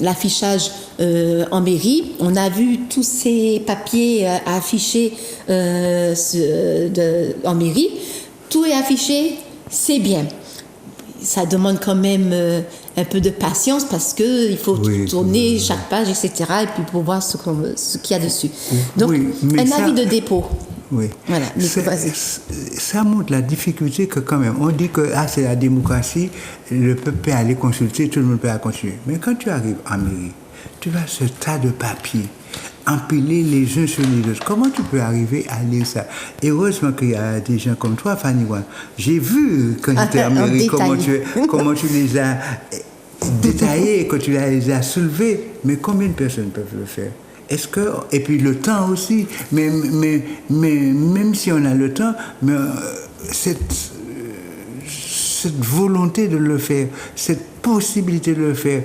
l'affichage en mairie. On a vu tous ces papiers affichés en mairie. Tout est affiché, c'est bien. Ça demande quand même un peu de patience parce qu'il faut tourner chaque page, etc. et puis pour voir ce qu'il y a dessus. Donc, avis de dépôt. Oui. Voilà, ça montre la difficulté que quand même, on dit que c'est la démocratie, le peuple peut aller consulter, tout le monde peut aller continuer. Mais quand tu arrives en mairie, tu vois ce tas de papiers empilés les uns sur les autres. Comment tu peux arriver à lire ça? Heureusement qu'il y a des gens comme toi, Fanny Wan. J'ai vu quand j'étais en mairie comment tu les as détaillés, quand tu les as soulevés. Mais combien de personnes peuvent le faire? Et puis le temps aussi. Mais même si on a le temps, mais cette volonté de le faire, cette possibilité de le faire,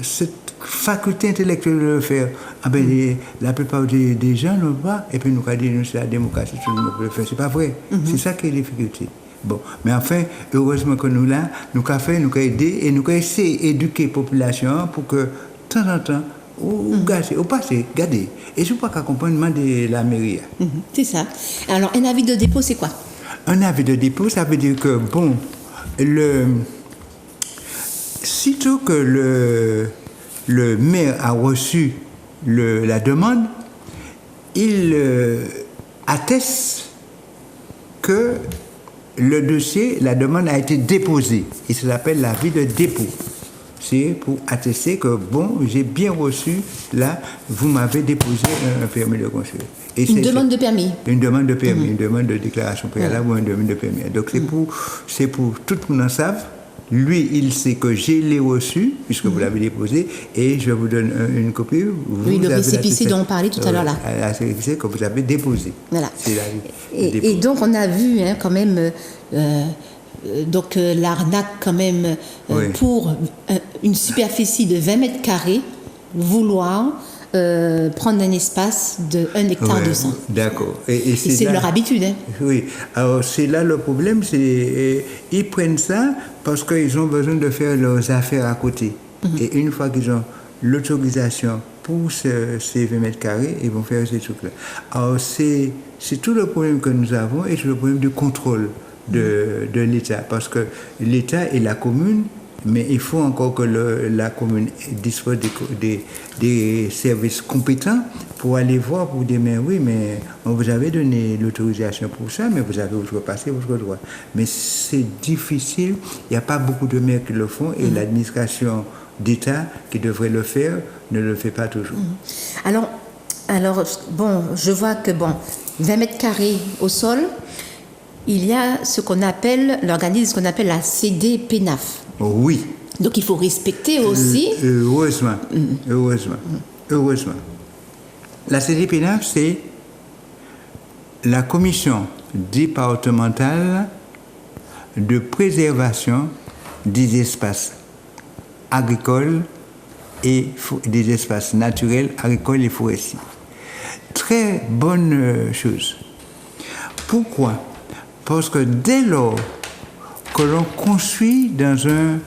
cette faculté intellectuelle de le faire, la plupart des gens n'ont pas. Et puis nous avons dit, c'est la démocratie, tout le monde peut le faire. C'est pas vrai. C'est ça qui est la difficulté. Bon, mais enfin, heureusement que nous là, nous avons fait, nous avons aidé et nous avons essayé d'éduquer la population pour que, de temps en temps, au passé, regardez. Et je ne peux pas comprendre de la mairie. C'est ça. Alors, un avis de dépôt, c'est quoi? Un avis de dépôt, ça veut dire que, bon, sitôt que le maire a reçu la demande, il atteste que le dossier, la demande a été déposée. Et ça s'appelle l'avis de dépôt. C'est pour attester que, bon, j'ai bien reçu, là, vous m'avez déposé un permis de construire. Une demande de permis. Une demande de permis, une demande de déclaration préalable ou une demande de permis. Donc c'est pour tout le monde en savent. Lui, il sait que j'ai les reçus, puisque vous l'avez déposé, et je vous donne une copie. Oui, le récépissé dont on parlait tout à l'heure là. La récépissé que vous avez déposé. Voilà. Et donc on a vu quand même l'arnaque quand même pour une superficie de 20 mètres carrés, vouloir prendre un espace de 1 hectare 200. D'accord. Et c'est leur habitude. Oui. Alors, c'est là le problème, ils prennent ça parce qu'ils ont besoin de faire leurs affaires à côté. Et une fois qu'ils ont l'autorisation pour ces 20 mètres carrés, ils vont faire ces trucs-là. Alors, c'est tout le problème que nous avons et tout le problème du contrôle de l'État. Parce que l'État et la commune, mais il faut encore que la commune dispose des services compétents pour aller voir, pour dire, mais oui, mais on vous avait donné l'autorisation pour ça, mais vous avez outrepassé votre droit. Mais c'est difficile, il n'y a pas beaucoup de maires qui le font et l'administration d'État qui devrait le faire ne le fait pas toujours. Alors, bon, je vois que, 20 mètres carrés au sol, il y a ce qu'on appelle, l'organisme qu'on appelle la CDPENAF. Oui. Donc il faut respecter aussi. Heureusement. La CDPENAF, c'est la commission départementale de préservation des espaces agricoles et des espaces naturels, agricoles et forestiers. Très bonne chose. Pourquoi? Parce que dès lors que l'on construit dans un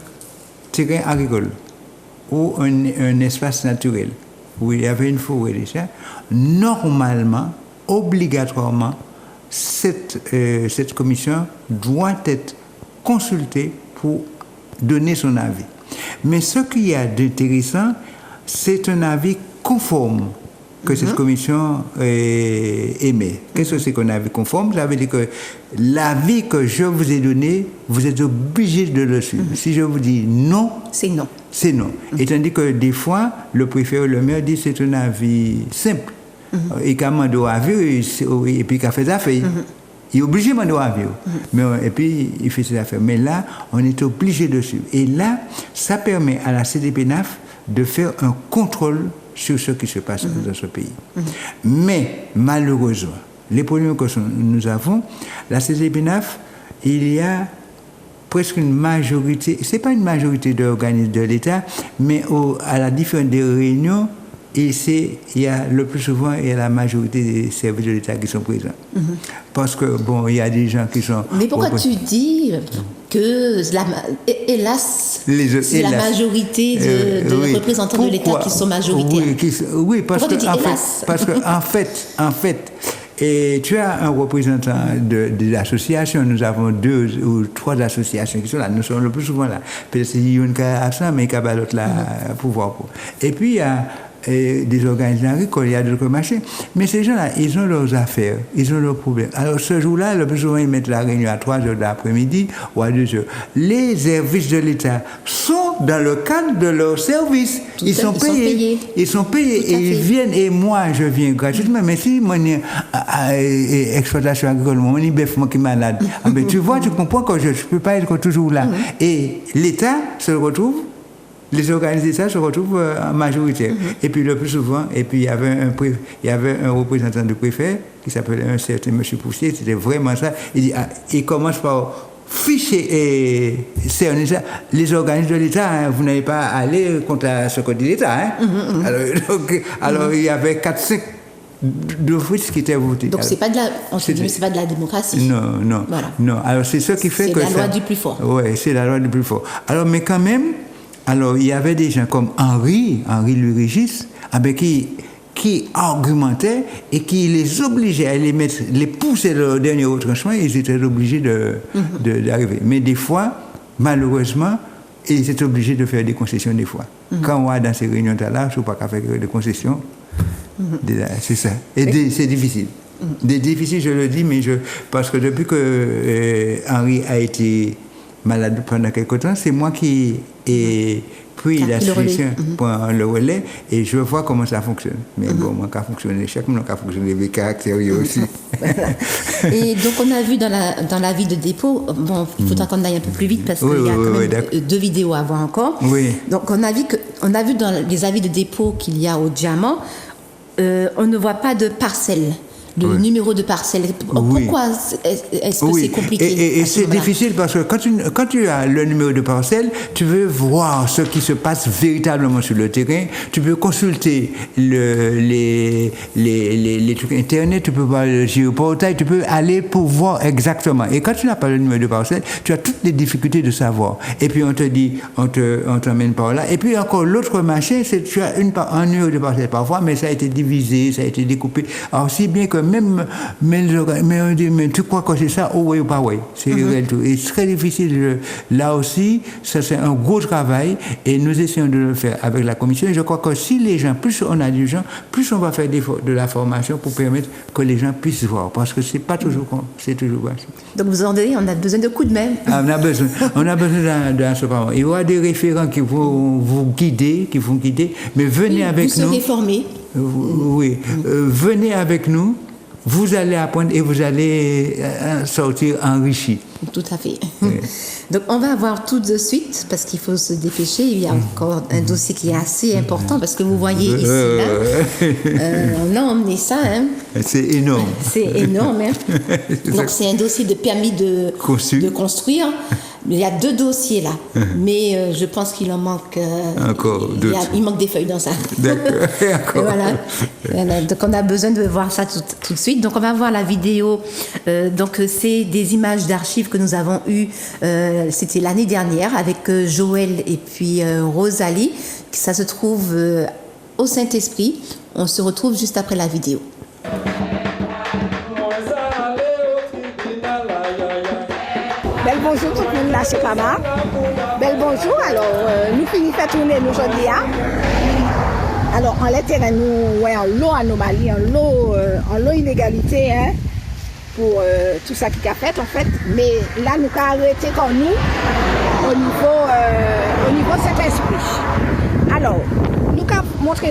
terrain agricole ou un espace naturel où il y avait une forêt déjà, normalement, obligatoirement, cette commission doit être consultée pour donner son avis. Mais ce qu'il y a d'intéressant, c'est un avis conforme que cette commission émet. Qu'est-ce que c'est qu'un avis conforme? Ça veut dire que l'avis que je vous ai donné, vous êtes obligé de le suivre. Si je vous dis non, c'est non. C'est non. Et tandis que des fois, le préfet ou le maire dit c'est un avis simple. Et quand on doit avis, et puis qu'il fait des affaires. Il est obligé de demander avis. Et puis, il fait ses affaires. Mais là, on est obligé de suivre. Et là, ça permet à la CDPENAF de faire un contrôle sur ce qui se passe dans ce pays. Mais, malheureusement, les problèmes que nous avons, la CDPENAF, il y a presque une majorité, ce n'est pas une majorité d'organismes de l'État, mais à la différence des réunions, il y a le plus souvent, il y a la majorité des services de l'État qui sont présents. Parce que, bon, il y a des gens qui sont... Mais pourquoi tu dis que, hélas, c'est la majorité de représentants de l'État qui sont majoritaires? Oui, parce qu'en fait, et tu as un représentant de l'association, nous avons 2 ou 3 associations qui sont là, nous sommes le plus souvent là. Peut-être qu'il y a une qui a absent, mais qui a l'autre là pouvoir pour. Et puis il y a des organismes agricoles, il y a d'autres marchés. Mais ces gens-là, ils ont leurs affaires, ils ont leurs problèmes. Alors ce jour-là, le plus souvent, ils mettent la réunion à 3 heures de l'après-midi ou à 2 heures. Les services de l'État sont dans le cadre de leurs services. Ils sont payés et ils viennent. Et moi, je viens gratuitement. Mais si mon exploitation agricole, mon bœuf qui est malade, ben, tu vois, tu comprends que je ne peux pas être toujours là. Et l'État se retrouve. Les organismes d'État se retrouvent en majorité. Et puis le plus souvent, et puis il y avait un représentant du préfet qui s'appelait un certain M. Poussier, c'était vraiment ça. Il dit, il commence par ficher les organismes de l'État, vous n'allez pas aller contre ce que dit l'État. Alors il y avait 4-5 d'office qui étaient votés. Donc c'est pas de la démocratie. Non. Voilà. Non. Alors c'est ça qui fait que c'est la loi du plus fort. Oui, c'est la loi du plus fort. Alors mais quand même. Alors, il y avait des gens comme Henri Louis Régis, qui argumentaient et qui les obligeaient à les pousser au dernier retranchement, ils étaient obligés d'arriver. Mais des fois, malheureusement, ils étaient obligés de faire des concessions des fois. Quand on va dans ces réunions-là, je ne sais pas qu'à faire des concessions. C'est ça. Et c'est difficile. Difficile, je le dis, mais parce que depuis que Henri a été malade pendant quelque temps, c'est moi qui ai pris la solution pour le relais et je vois comment ça fonctionne. Mais bon, moi, ça fonctionne. Chaque monde a fonctionné avec caractère aussi. Et donc, on a vu dans l'avis de dépôt, bon, il faudra qu'on aille un peu plus vite parce qu'il y a quand même 2 vidéos à voir encore. Oui. Donc, on a vu dans les avis de dépôt qu'il y a au Diamant, on ne voit pas de parcelles. le numéro de parcelle. Pourquoi est-ce que c'est compliqué? Et c'est difficile parce que quand tu as le numéro de parcelle, tu veux voir ce qui se passe véritablement sur le terrain. Tu peux consulter les trucs internet, tu peux voir le géoportail, tu peux aller pour voir exactement. Et quand tu n'as pas le numéro de parcelle, tu as toutes les difficultés de savoir. Et puis on te dit, on t'emmène par là. Et puis encore l'autre machin, c'est que tu as un numéro de parcelle parfois, mais ça a été divisé, ça a été découpé. Alors si bien que même on dit, mais tu crois que c'est ça, oh oui ou pas oui. C'est tout. Et c'est très difficile. Là aussi, ça c'est un gros travail et nous essayons de le faire avec la commission. Et je crois que si les gens, plus on a du gens, plus on va faire de la formation pour permettre que les gens puissent voir. Parce que c'est pas toujours c'est toujours pas. Donc vous en donnez, on a besoin de coups de main. On a besoin d'un support. Il y aura des référents qui vont vous guider, mais venez avec nous. Vous serez formés. Oui, venez avec nous. Vous allez apprendre et vous allez sortir enrichi. Tout à fait. Oui. Donc, on va voir tout de suite, parce qu'il faut se dépêcher. Il y a encore un dossier qui est assez important, parce que vous voyez ici, là, on a emmené ça. Hein. C'est énorme. C'est énorme. Hein. Donc, c'est un dossier de permis de construire. Il y a 2 dossiers là, mais je pense qu'il en manque. Encore d'autres. Il manque des feuilles dans ça. D'accord. Voilà. Donc on a besoin de voir ça tout de suite. Donc on va voir la vidéo. Donc c'est des images d'archives que nous avons eues. C'était l'année dernière avec Joël et puis Rosalie. Ça se trouve au Saint-Esprit. On se retrouve juste après la vidéo. Bel bonjour tout le monde là, c'est Pama. Bel bonjour, alors nous finissons de tourner nous aujourd'hui. Alors en les terrains, nous ouais, en lot anomalie, en lot inégalité hein, pour tout ça qui a fait en fait. Mais là nous avons arrêté comme nous au niveau de cet esprit. Alors, nous avons montré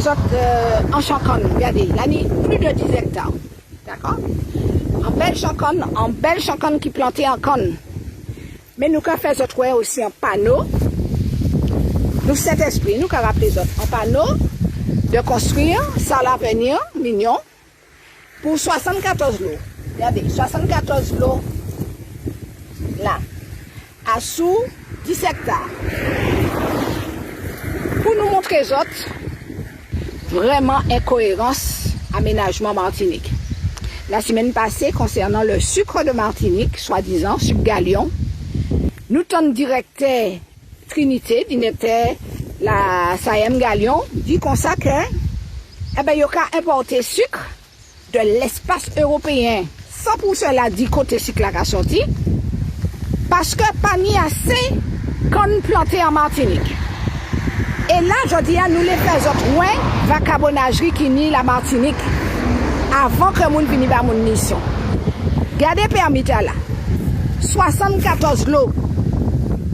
en Chaconne, regardez, l'année plus de 10 hectares. D'accord? En belle Chaconne qui plantait en conne. Mais nous avons fait aussi un panneau. Nous, cet esprit, nous avons rappelé un panneau de construire ça l'avenir, mignon, pour 74 lots. Regardez, 74 lots là, à sous 10 hectares. Pour nous montrer vraiment incohérence aménagement Martinique. La semaine passée, concernant le sucre de Martinique, soi-disant, sucre Galion, nous sommes directeur Trinité, directeur la SAEM Galion, dit comme ça que, eh ben, il y a importer sucre de l'espace européen, sans pour cela dit côté sucre la sorti, parce que pas ni assez qu'on planté en Martinique. Et là, je dis à nous les faisons loin, vacabonnagerie qui nie la Martinique, avant que moun finisse par mon mission. Regardez permis là, 74 lots,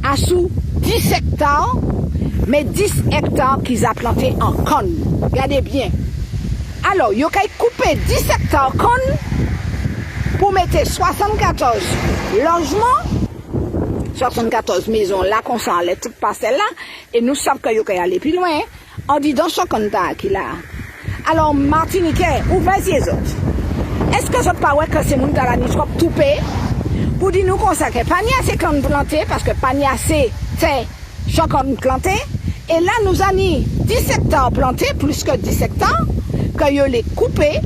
à sous 10 hectares, mais 10 hectares qu'ils ont plantés en conne. Regardez bien. Alors, ils ont coupé 10 hectares conne pour mettre 74 logements, 74 maisons là, qu'on s'en allait toutes parcelles là, et nous savons qu'ils ont aller plus loin, en disant ce qu'on a qu'il a. Alors, Martiniquais, ouvrez les autres. Est-ce que ce n'est pas vrai que c'est mon talent trop tout payé? Pour dire nous qu'on sait que pas ni assez qu'on planté, parce que pas ni assez c'est chacun planté. Et là, nous avons 10 hectares plantés, plus que 10 hectares, que nous les coupé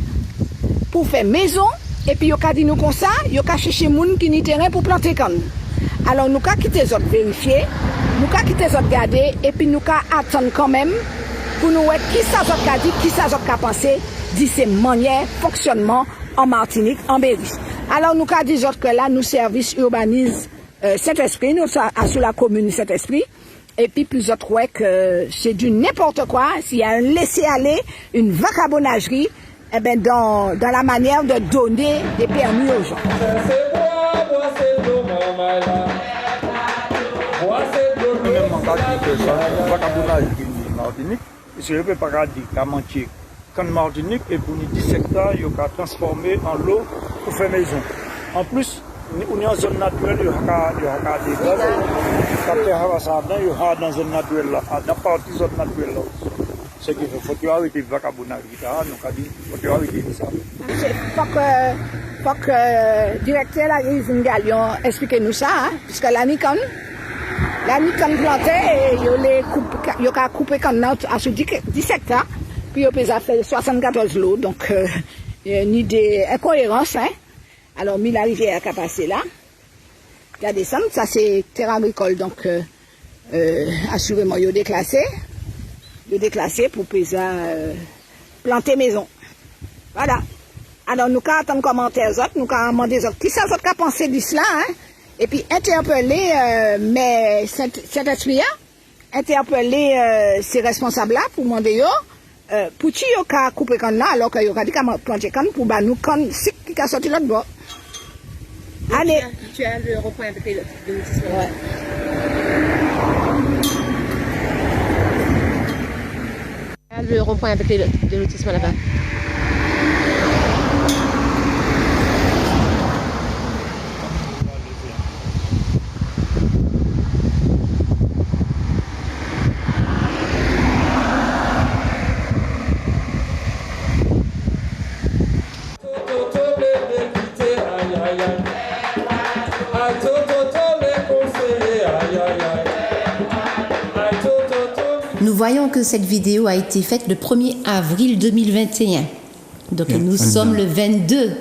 pour faire maison. Et puis, nous avons dit nous comme ça, nous avons cherché des gens qui ont terrain pour planter comme. Alors, nous avons quitté les autres vérifier, nous avons quitté les autres garder, et puis nous avons attendre quand même pour nous voir qui ça a dit, qui ça a pensé, de ces manières, fonctionnement en Martinique, en Berry. Alors, nous avons dit que là, nous services urbanisent Saint-Esprit, nous sommes sous la commune Saint-Esprit, et puis plus autres, ouais, que c'est du n'importe quoi, s'il y a un laisser-aller, une vacabonnagerie, eh ben, dans la manière de donner des permis aux gens. Martinique, je ne peux pas dire qu'à mentir. Quand Martinique est pour 10 hectares, il y a transformé en l'eau pour faire maison. En plus, on est en zone naturelle, il y a des gaz, il y a dans zone naturelle, dans la partie zone naturelle. Ce qui fait faut arrêter le vagabondage, nous avons dit faut arrêter ça. Faut que le directeur de la usine Galion explique nous ça, hein, puisque l'année quand planté, il a coupé quand à ce 10 hectares, puis il a fait 74 lots, donc il y a une idée incohérence, hein. Alors, la rivière qui a passé là, qui a descendu, ça c'est terre agricole, donc assurément, il a déclassé pour planter maison. Voilà. Alors, nous avons attendu commentaires autres, nous avons demandé aux autres, qui ça autres qui a pensé de cela, hein? Et puis interpeller mais cet esprit interpeller ces responsables-là pour demander pour qui ils ont coupé quand là, alors qu'ils ont dit qu'ils ont planté quand pour nous quand c'est qui a sorti l'autre bord. Allez. Tu as le rond-point avec le lotissement. Ouais. Le rond-point avec le lotissement là-bas. Nous voyons que cette vidéo a été faite le 1er avril 2021. Donc nous sommes le 22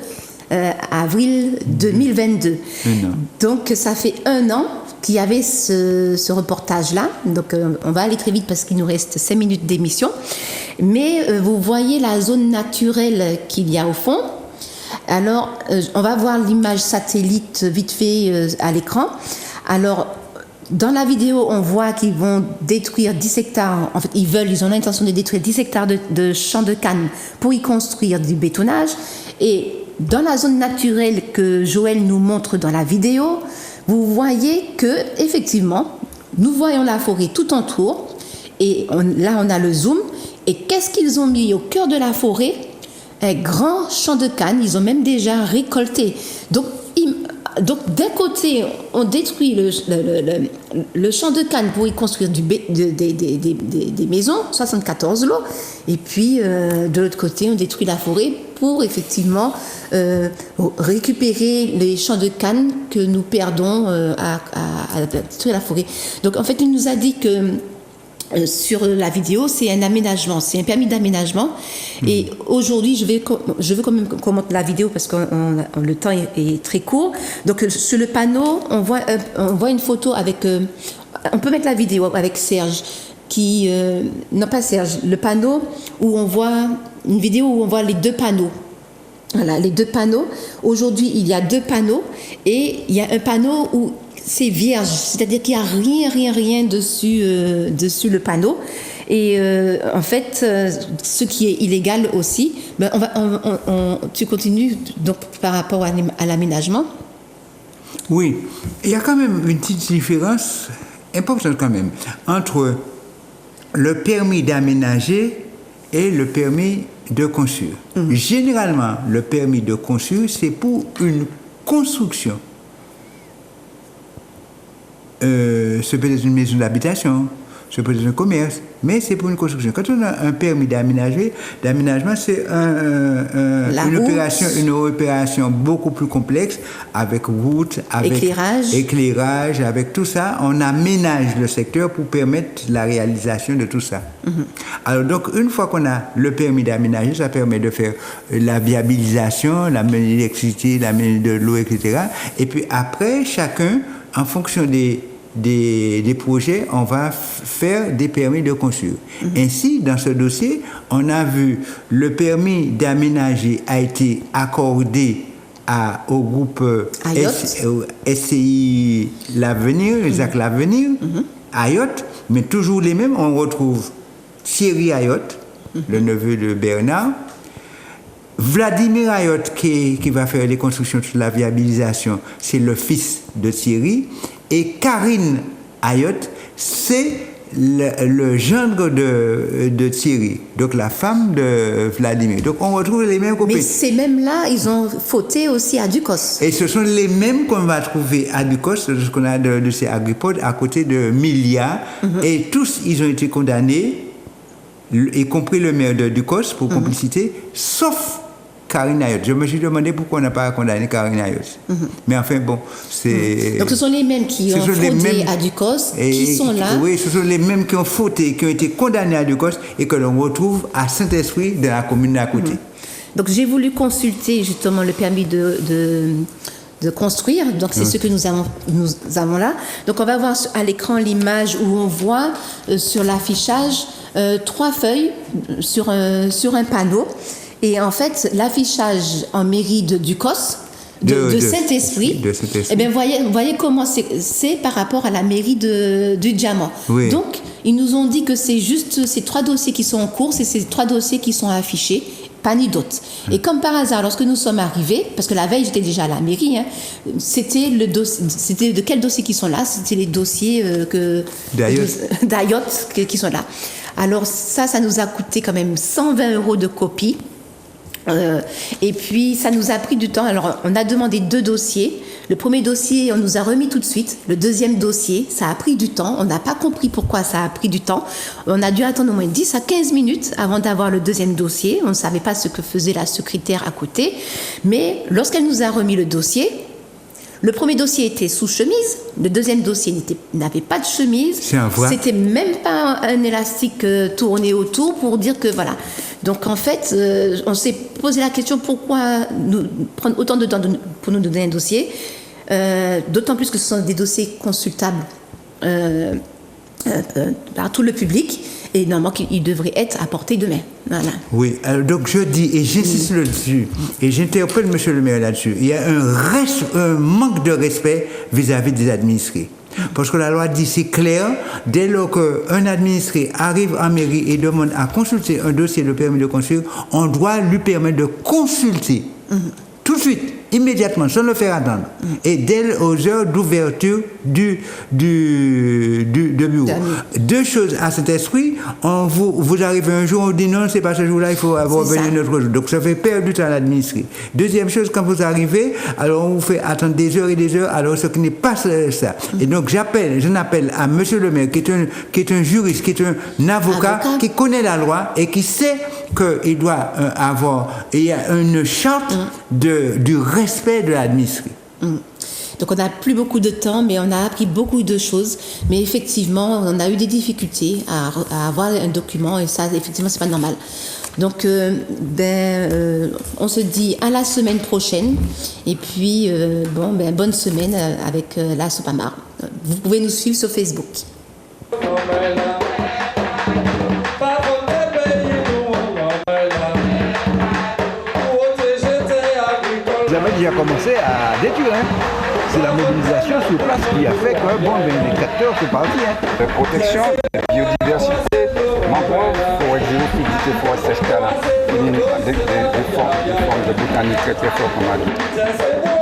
avril 2022. Donc ça fait 1 an qu'il y avait ce reportage-là. Donc on va aller très vite parce qu'il nous reste 5 minutes d'émission. Mais vous voyez la zone naturelle qu'il y a au fond. Alors on va voir l'image satellite vite fait à l'écran. Alors dans la vidéo, on voit qu'ils vont détruire 10 hectares. En fait, ils ont l'intention de détruire 10 hectares de champs de canne pour y construire du bétonnage. Et dans la zone naturelle que Joël nous montre dans la vidéo, vous voyez que effectivement, nous voyons la forêt tout autour. Et là, on a le zoom. Et qu'est-ce qu'ils ont mis au cœur de la forêt? Un grand champ de canne. Ils ont même déjà récolté. Donc d'un côté, on détruit le champ de canne pour y construire des maisons, 74 lots, et puis de l'autre côté, on détruit la forêt pour effectivement récupérer les champs de canne que nous perdons à détruire la forêt. Donc en fait, il nous a dit que sur la vidéo, c'est un aménagement, c'est un permis d'aménagement. Et aujourd'hui, je veux quand même commenter la vidéo parce que le temps est très court. Donc sur le panneau, on voit une photo avec. On peut mettre la vidéo avec Serge, non pas Serge, le panneau où on voit une vidéo où on voit les 2 panneaux. Voilà, les 2 panneaux. Aujourd'hui, il y a 2 panneaux et il y a un panneau où c'est vierge, c'est-à-dire qu'il n'y a rien dessus le panneau. Et en fait, ce qui est illégal aussi, ben tu continues donc par rapport à l'aménagement. Oui, il y a quand même une petite différence importante quand même entre le permis d'aménager et le permis de construire. Généralement, le permis de construire, c'est pour une construction. Ça peut être une maison d'habitation, ça peut être un commerce, mais c'est pour une construction. Quand on a un permis d'aménagement, c'est une opération beaucoup plus complexe, avec route, avec éclairage, avec tout ça. On aménage le secteur pour permettre la réalisation de tout ça. Alors donc, une fois qu'on a le permis d'aménager, ça permet de faire la viabilisation, l'amener d'électricité, l'amener de l'eau, etc. Et puis après, chacun, en fonction des projets, on va faire des permis de construire. Ainsi, dans ce dossier, on a vu le permis d'aménager a été accordé au groupe SCI L'Avenir, Isaac L'Avenir, Ayotte, mais toujours les mêmes. On retrouve Thierry Ayotte, le neveu de Bernard, Vladimir Ayotte qui va faire les constructions de la viabilisation, c'est le fils de Thierry, et Karine Ayotte, c'est le gendre de Thierry, donc la femme de Vladimir. Donc on retrouve les mêmes copains. Mais ces mêmes-là, ils ont fauté aussi à Ducos. Et ce sont les mêmes qu'on va trouver à Ducos, ce qu'on a de ces agripodes, à côté de Milia, et tous ils ont été condamnés y compris le maire de Ducos pour complicité, sauf Karine Ayotte. Je me suis demandé pourquoi on n'a pas condamné Karine Ayotte. Mais enfin, bon, c'est... Donc ce sont les mêmes qui ont fraudé à Ducos, qui sont là. Oui, ce sont les mêmes qui ont fauté, qui ont été condamnés à Ducos et que l'on retrouve à Saint-Esprit, dans la commune d'à côté. Donc j'ai voulu consulter justement le permis de construire. Donc c'est ce que nous avons là. Donc on va voir à l'écran l'image où on voit sur l'affichage 3 feuilles sur un panneau. Et en fait, l'affichage en mairie de Ducos, de Saint-Esprit, eh bien, voyez comment c'est par rapport à la mairie du Diamant. Oui. Donc, ils nous ont dit que c'est juste ces 3 dossiers qui sont en cours, c'est ces 3 dossiers qui sont affichés, pas ni d'autres. Et comme par hasard, lorsque nous sommes arrivés, parce que la veille, j'étais déjà à la mairie, c'était de quels dossiers qui sont là? C'était les dossiers d'Ayotte qui sont là. Alors ça nous a coûté quand même 120 € de copie. Et puis ça nous a pris du temps. Alors on a demandé 2 dossiers. Le premier dossier, on nous a remis tout de suite. Le deuxième dossier, ça a pris du temps. On n'a pas compris pourquoi ça a pris du temps. On a dû attendre au moins 10 à 15 minutes avant d'avoir le deuxième dossier. On ne savait pas ce que faisait la secrétaire à côté. Mais lorsqu'elle nous a remis le dossier, le premier dossier était sous chemise, le deuxième dossier n'avait pas de chemise, c'était même pas un élastique tourné autour pour dire que voilà. Donc en fait, on s'est posé la question pourquoi nous prendre autant de temps pour nous donner un dossier, d'autant plus que ce sont des dossiers consultables par tout le public et normalement qu'ils devraient être apportés demain. Voilà. Oui, alors donc je dis, et j'insiste là-dessus, et j'interpelle M. le maire là-dessus, il y a un manque de respect vis-à-vis des administrés. Parce que la loi dit, c'est clair, dès lors qu'un administré arrive en mairie et demande à consulter un dossier de permis de construire, on doit lui permettre de consulter tout de suite, immédiatement, sans le faire attendre. Et dès aux heures d'ouverture du bureau. 2 choses à cet esprit. Vous arrivez un jour, on dit non, c'est pas ce jour-là, il faut avoir venu notre jour. Donc ça fait perdre du temps à l'administrer. Deuxième chose, quand vous arrivez, alors on vous fait attendre des heures et des heures, alors ce qui n'est pas ça. Et donc j'en appelle à monsieur le maire, qui est un juriste, qui est un avocat, qui connaît la loi et qui sait qu'il doit il y a une charte du respect de l'administré. Donc on n'a plus beaucoup de temps, mais on a appris beaucoup de choses. Mais effectivement, on a eu des difficultés à avoir un document et ça, effectivement, c'est pas normal. Donc, on se dit à la semaine prochaine. Et puis, bonne semaine avec la Sopamar. Vous pouvez nous suivre sur Facebook. Vous avez déjà commencé à détruire. C'est la mobilisation sur place qui a fait que les capteurs sont partis. La protection de la biodiversité, mangrove, forêt géophysique, forêt sèche-canal, des formes de botanique très très fortes comme on a dit.